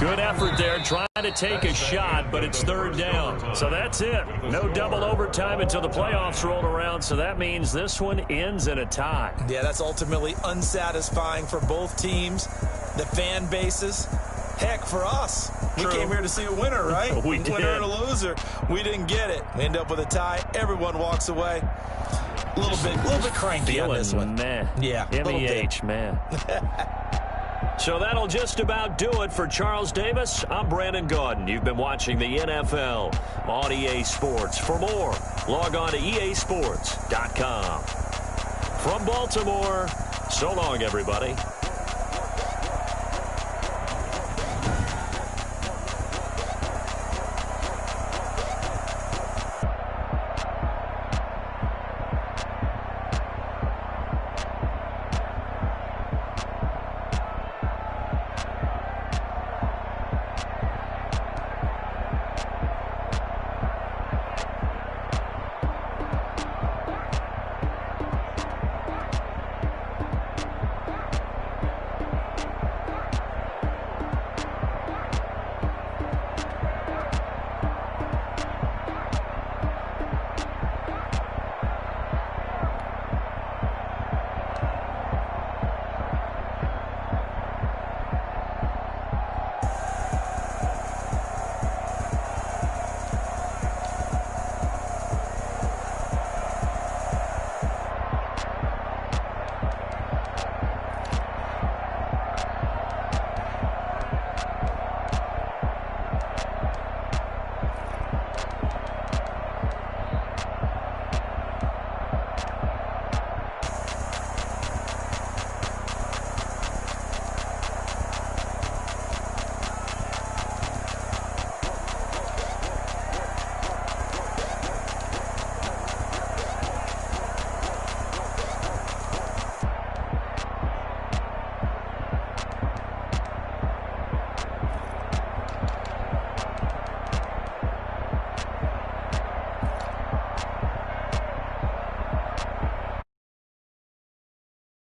Good effort there, trying to take a shot, but it's 3rd down. So that's it. No double overtime until the playoffs roll around, so that means this one ends in a tie. Yeah, that's ultimately unsatisfying for both teams, the fan bases. Heck, for us, True. We came here to see a winner, right? We did. Winner and a loser. We didn't get it. We end up with a tie. Everyone walks away. A little bit cranky on this one. Meh. Yeah, MEH, man. So that'll just about do it for Charles Davis. I'm Brandon Gaudin. You've been watching the NFL on EA Sports. For more, log on to easports.com. From Baltimore, so long, everybody.